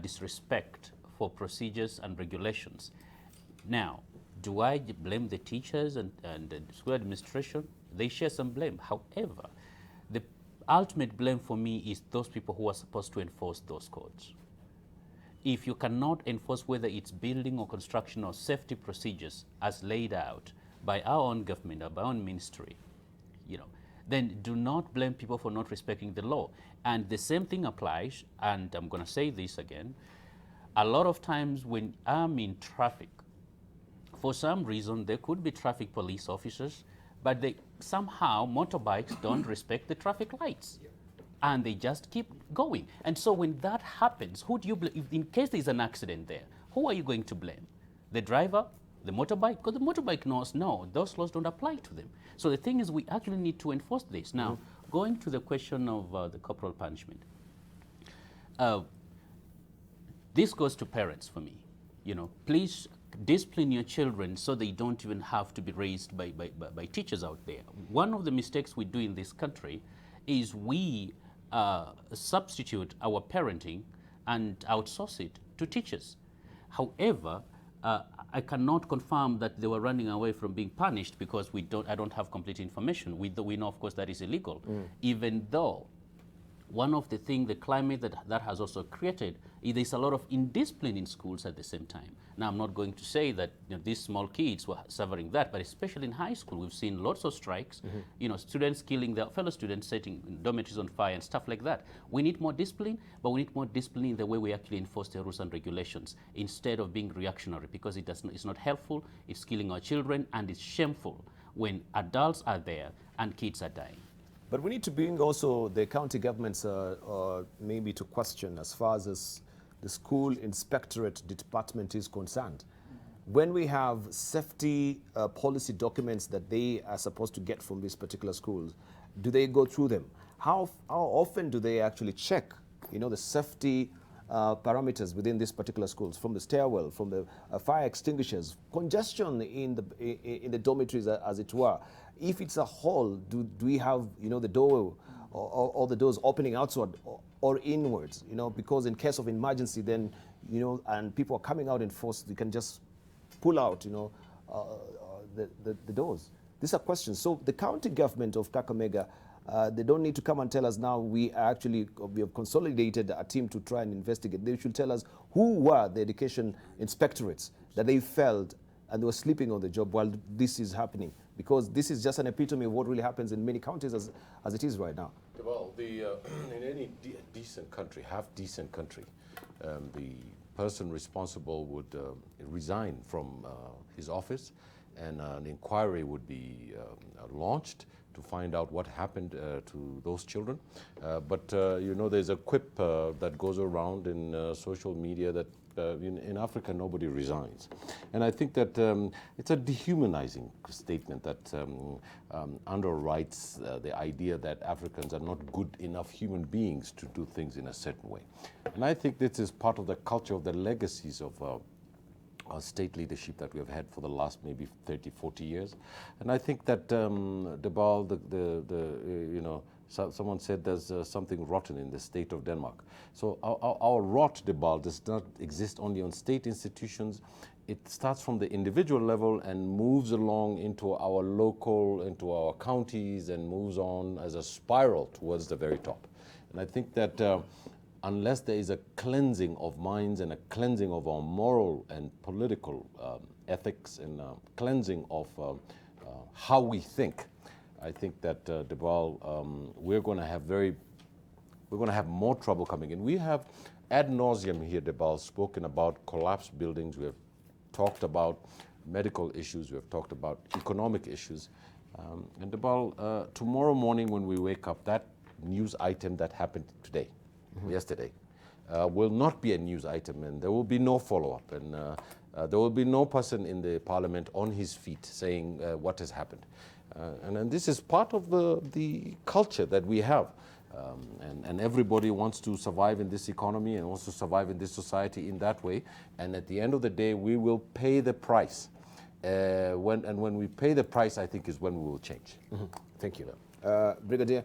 disrespect for procedures and regulations. Now, do I blame the teachers and the school administration? They share some blame. However, the ultimate blame for me is those people who are supposed to enforce those codes. If you cannot enforce whether it's building or construction or safety procedures as laid out by our own government or by our own ministry, then do not blame people for not respecting the law. And the same thing applies, and I'm going to say this again, a lot of times when I'm in traffic, for some reason there could be traffic police officers, but they somehow motorbikes don't respect the traffic lights. And they just keep going. And so when that happens, who do you blame? In case there's an accident there, who are you going to blame? The driver, the motorbike? Because the motorbike knows, no, those laws don't apply to them. So the thing is, we actually need to enforce this. Now, going to the question of the corporal punishment, this goes to parents for me. You know, please discipline your children so they don't even have to be raised by teachers out there. One of the mistakes we do in this country is we substitute our parenting and outsource it to teachers. However, I cannot confirm that they were running away from being punished because I don't have complete information. We know, of course, that is illegal, even though one of the things, the climate that has also created, is there's a lot of indiscipline in schools at the same time. Now, I'm not going to say that these small kids were suffering that, but especially in high school, we've seen lots of strikes, students killing their fellow students, setting dormitories on fire and stuff like that. We need more discipline, but we need more discipline in the way we actually enforce the rules and regulations instead of being reactionary, because it's not helpful, it's killing our children, and it's shameful when adults are there and kids are dying. But we need to bring also the county governments maybe to question as far as the school inspectorate department is concerned. When we have safety policy documents that they are supposed to get from these particular schools, do they go through them? How often do they actually check, the safety parameters within these particular schools, from the stairwell, from the fire extinguishers, congestion in the dormitories, as it were? If it's a hall, do we have the door or the doors opening outward or inwards? Because in case of emergency, then and people are coming out in force, you can just pull out the doors. These are questions. So the county government of Kakamega, they don't need to come and tell us now we have consolidated a team to try and investigate. They should tell us who were the education inspectorates that they felt and they were sleeping on the job while this is happening, because this is just an epitome of what really happens in many counties as it is right now. Well, in any decent country, half-decent country, the person responsible would resign from his office, and an inquiry would be launched to find out what happened to those children. But there's a quip that goes around in social media that in Africa nobody resigns. And I think that it's a dehumanizing statement that underwrites the idea that Africans are not good enough human beings to do things in a certain way. And I think this is part of the culture of the legacies of our state leadership that we have had for the last maybe 30, 40 years. And I think that Debarl, someone said there's something rotten in the state of Denmark. So our rot, Debarl, does not exist only on state institutions. It starts from the individual level and moves along into our local, into our counties, and moves on as a spiral towards the very top. And I think that unless there is a cleansing of minds and a cleansing of our moral and political ethics and cleansing of how we think, I think that Debarl, we're going to have more trouble coming in. We have ad nauseum here, Debarl, spoken about collapsed buildings. We have talked about medical issues. We have talked about economic issues. And Debarl, tomorrow morning when we wake up, that news item that happened today, yesterday, will not be a news item, and there will be no follow-up, and there will be no person in the parliament on his feet saying what has happened. And this is part of the culture that we have. And everybody wants to survive in this economy and wants to survive in this society in that way. And at the end of the day, we will pay the price. When we pay the price, I think, is when we will change. Thank you. Brigadier,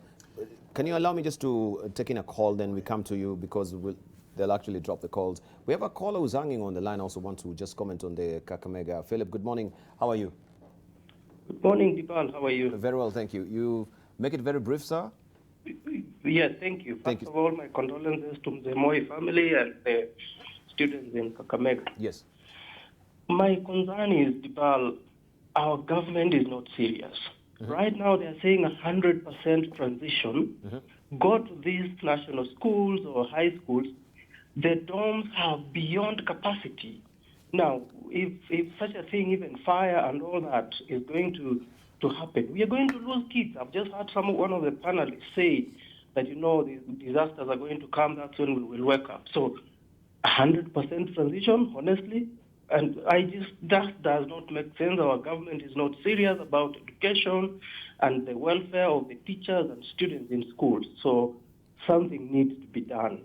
can you allow me just to take in a call, then we come to you, because they'll actually drop the calls. We have a caller who's hanging on the line, also want to just comment on the Kakamega. Philip, good morning. How are you? Good morning, Debarl. How are you? Very well, thank you. You make it very brief, sir. Yes, thank you. First of all, my condolences to the Moi family and the students in Kakamega. Yes. My concern is, Debarl, our government is not serious. Right now, they're saying 100% transition. Go to these national schools or high schools, the dorms have beyond capacity. Now, if such a thing, even fire and all that, is going to happen, we are going to lose kids. I've just heard one of the panelists say that, the disasters are going to come, that's when we will wake up. So 100% transition, honestly, and that does not make sense. Our government is not serious about education and the welfare of the teachers and students in schools. So something needs to be done.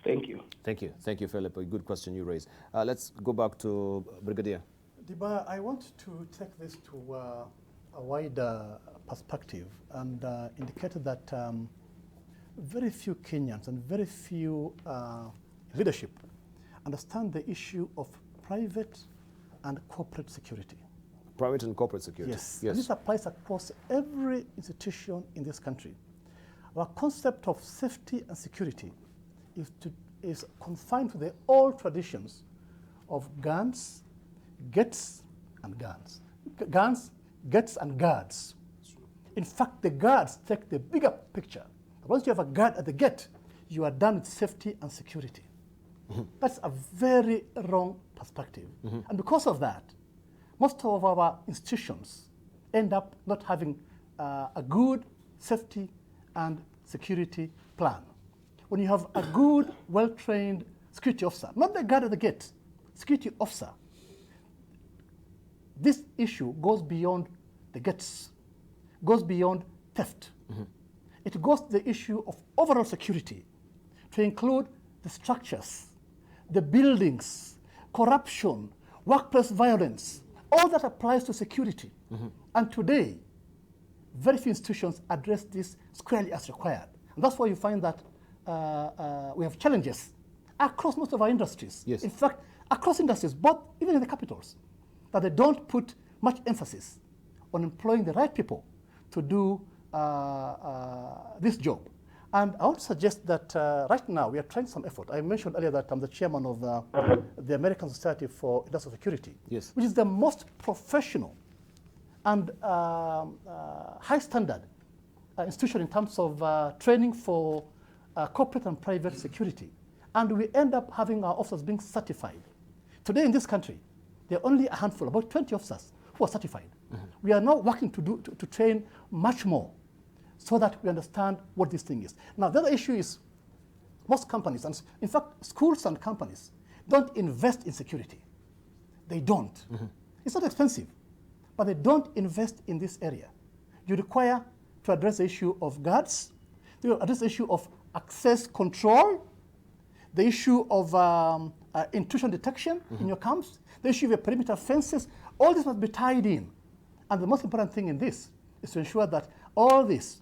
Thank you. Thank you. Thank you, Philip. A good question you raised. Let's go back to Brigadier. Debarl, I want to take this to a wider perspective and indicate that very few Kenyans and very few leadership understand the issue of private and corporate security. Private and corporate security. Yes. And this applies across every institution in this country. Our concept of safety and security is confined to the old traditions of guns, gets, and guns. Guns, gets, and guards. In fact, the guards take the bigger picture. Once you have a guard at the gate, you are done with safety and security. That's a very wrong perspective. And because of that, most of our institutions end up not having a good safety and security plan. When you have a good, well-trained security officer, not the guard at the gate, security officer, this issue goes beyond the gates, goes beyond theft. It goes to the issue of overall security, to include the structures, the buildings, corruption, workplace violence, all that applies to security. And today, very few institutions address this squarely as required. And that's why you find that we have challenges across most of our industries. Yes. In fact, across industries, both even in the capitals, that they don't put much emphasis on employing the right people to do this job. And I want to suggest that right now we are trying some effort. I mentioned earlier that I'm the chairman of the American Society for Industrial Security, yes, which is the most professional and high standard institution in terms of training for corporate and private security. And we end up having our officers being certified. Today in this country, there are only a handful, about 20 officers who are certified. We are now working to train much more so that we understand what this thing is. Now, the other issue is most companies, and in fact, schools and companies don't invest in security. They don't. It's not expensive, but they don't invest in this area. You require to address the issue of guards, to address the issue of access control, the issue of intrusion detection in your camps, the issue of perimeter fences. All this must be tied in. And the most important thing in this is to ensure that all this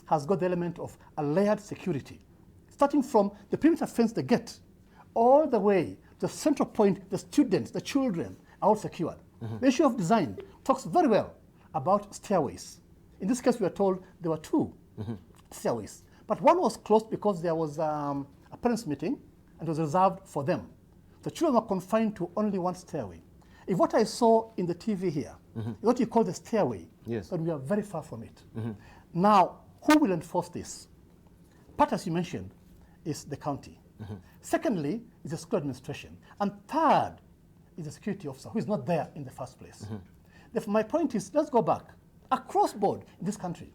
has got the element of a layered security, starting from the perimeter fence, the gate, all the way to the central point, the students, the children are all secured. The issue of design talks very well about stairways. In this case, we are told there were two stairways, but one was closed because there was a parents' meeting and it was reserved for them. The children were confined to only one stairway. If what I saw in the TV here is what you call the stairway, yes, then we are very far from it. Now, who will enforce this? Part, as you mentioned, is the county. Secondly, is the school administration. And third is the security officer, who is not there in the first place. Therefore, my point is, let's go back across board in this country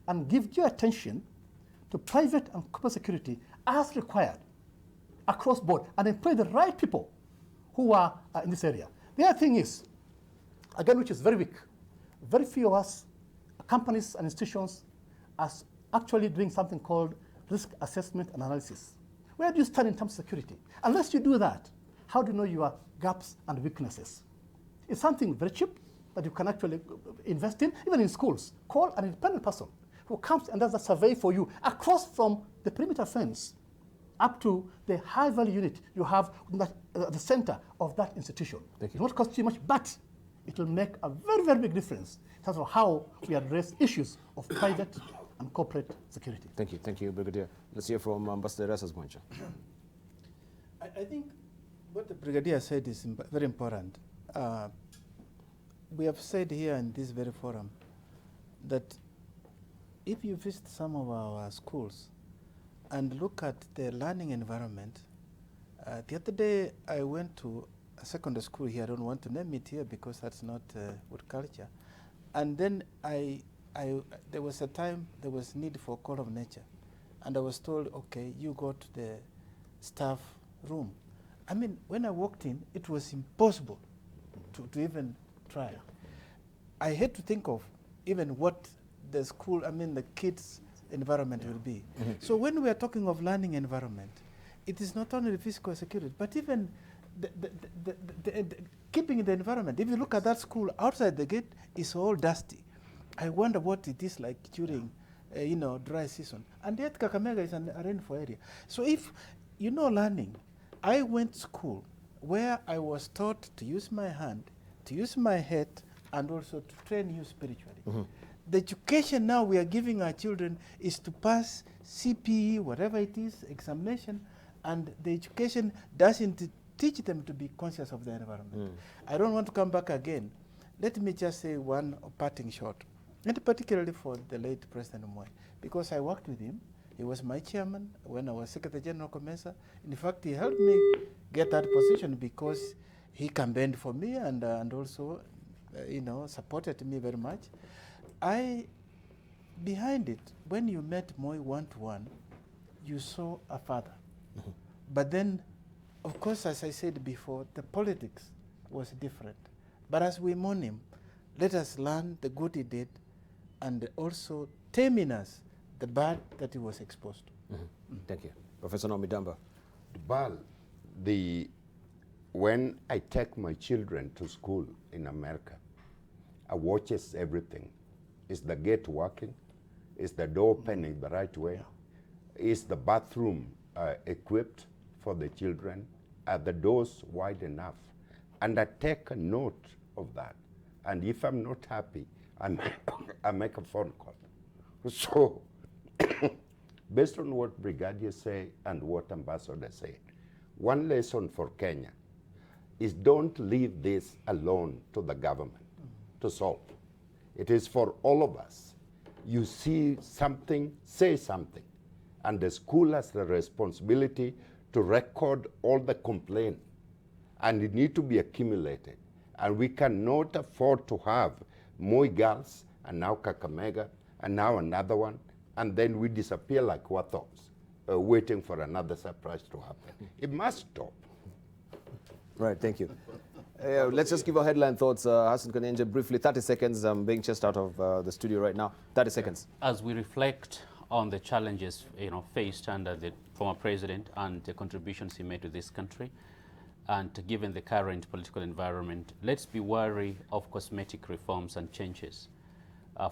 and give due attention to private and corporate security as required across board and employ the right people who are in this area. The other thing is, again, which is very weak, very few of us, companies and institutions, are actually doing something called risk assessment and analysis. Where do you stand in terms of security? Unless you do that, how do you know your gaps and weaknesses? It's something very cheap that you can actually invest in, even in schools. Call an independent person who comes and does a survey for you across from the perimeter fence up to the high-value unit you have at the center of that institution. It won't cost you much, but it will make a very, very big difference in terms of how we address issues of private and corporate security. Thank you. Thank you, Brigadier. Let's hear from Ambassador Rasas Boncha. I think what the Brigadier said is very important. We have said here in this very forum that if you visit some of our schools and look at the learning environment, the other day I went to a secondary school here. I don't want to name it here because that's not good culture. And then there was a time there was need for call of nature, and I was told, okay, you go to the staff room. I mean, when I walked in, it was impossible to even try. I had to think of even what the school, I mean, the kids' environment will be. So when we are talking of learning environment, it is not only the physical security, but even the keeping the environment. If you look at that school outside the gate, it's all dusty. I wonder what it is like during, dry season. And yet Kakamega is a rainfall area. So if you know learning, I went to school where I was taught to use my hand, to use my head, and also to train you spiritually. The education now we are giving our children is to pass CPE, whatever it is, examination, and the education doesn't teach them to be conscious of their environment. I don't want to come back again. Let me just say one parting shot, and particularly for the late President Moi, because I worked with him. He was my chairman when I was Secretary General Comesa. In fact, he helped me get that position because he campaigned for me and also, supported me very much. Behind it, when you met Moi one-to-one, you saw a father. But then, of course, as I said before, the politics was different. But as we mourn him, let us learn the good he did and also tame in us the bad that he was exposed to. Thank you. Professor Nomidamba. Debarl, when I take my children to school in America, I watches everything. Is the gate working? Is the door opening the right way? Is the bathroom equipped for the children? Are the doors wide enough? And I take a note of that. And if I'm not happy, I make a phone call. So, based on what Brigadier say and what Ambassador said, one lesson for Kenya is don't leave this alone to the government to solve. It is for all of us. You see something, say something. And the school has the responsibility to record all the complaints. And it needs to be accumulated. And we cannot afford to have Moi girls, and now Kakamega, and now another one, and then we disappear like warthogs, waiting for another surprise to happen. It must stop. Right, thank you. Let's just give our headline thoughts. Hassan Kanenje, briefly, 30 seconds. I'm being chased out of the studio right now. 30 seconds. As we reflect on the challenges faced under the former president and the contributions he made to this country, and given the current political environment, let's be wary of cosmetic reforms and changes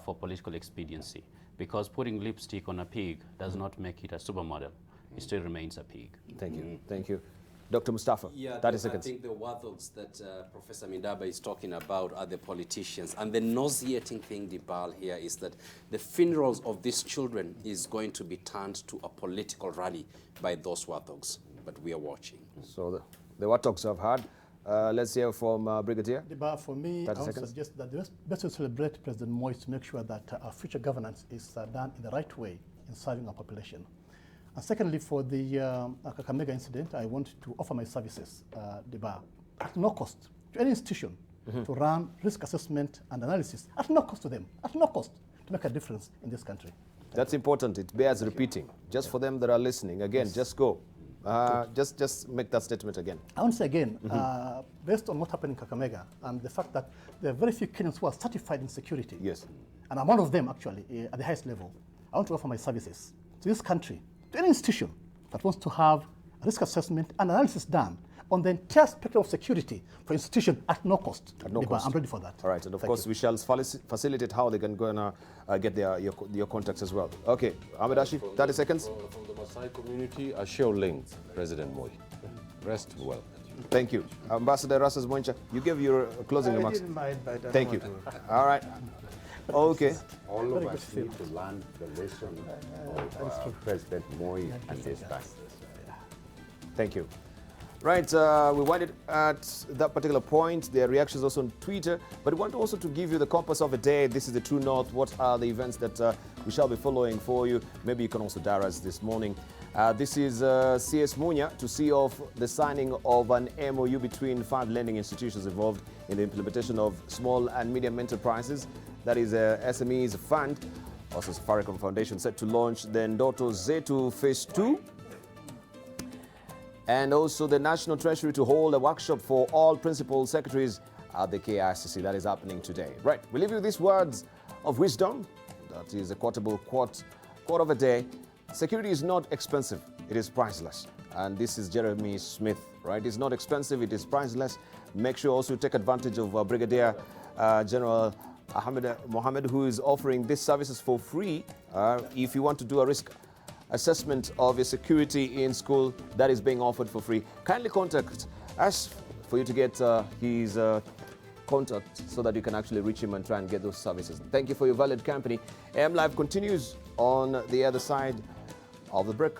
for political expediency, because putting lipstick on a pig does not make it a supermodel. It still remains a pig. Thank you. Thank you. Dr. Mustafa, 30 seconds. I think the warthogs that Professor Mindaba is talking about are the politicians. And the nauseating thing, Debarl, here is that the funerals of these children is going to be turned to a political rally by those warthogs. But we are watching. So the warthogs have heard. Let's hear from Brigadier. Debarl, for me, I would suggest that the best to celebrate President Moi is to make sure that our future governance is done in the right way in serving our population. And secondly, for the Kakamega incident, I want to offer my services, Debarl, at no cost to any institution to run risk assessment and analysis, at no cost to them, at no cost, to make a difference in this country. That's important. It bears repeating. Just for them that are listening, again, just go. Just make that statement again. I want to say again, based on what happened in Kakamega and the fact that there are very few Kenyans who are certified in security, and I'm one of them actually at the highest level, I want to offer my services to this country, to any institution that wants to have a risk assessment and analysis done on the entire spectrum of security for institution at no cost. At no cost. I'm ready for that. All right, and of course we shall facilitate how they can go and get your contacts as well. Okay, Ahmed Ashi, 30 seconds. From the Maasai community, a show linked President Moi. Rest well. Thank you. Ambassador Rasas Moincha, you gave your closing remarks. Didn't mind, but I don't Thank you. want to. All right. Okay. All of us need to learn the lesson of President Moi and this time. Thank you. Right, we winded at that particular point. There are reactions also on Twitter, but we want also to give you the compass of the day. This is the True North. What are the events that we shall be following for you? Maybe you can also dial us this morning. This is CS Munya to see off the signing of an MOU between 5 lending institutions involved in the implementation of small and medium enterprises. That is SMEs Fund. Also, Safaricom Foundation set to launch the Ndoto Zetu Phase 2. And also the National Treasury to hold a workshop for all principal secretaries at the KICC. That is happening today. Right, we leave you with these words of wisdom. That is a quotable quote of a day. Security is not expensive, it is priceless. And this is Jeremy Smith, right? It's not expensive, it is priceless. Make sure also take advantage of Brigadier General Ahmed Mohammed, who is offering these services for free. If you want to do a risk assessment of your security in school, that is being offered for free. Kindly contact us for you to get his contact so that you can actually reach him and try and get those services. Thank you for your valued company. AM Live continues on the other side of the break.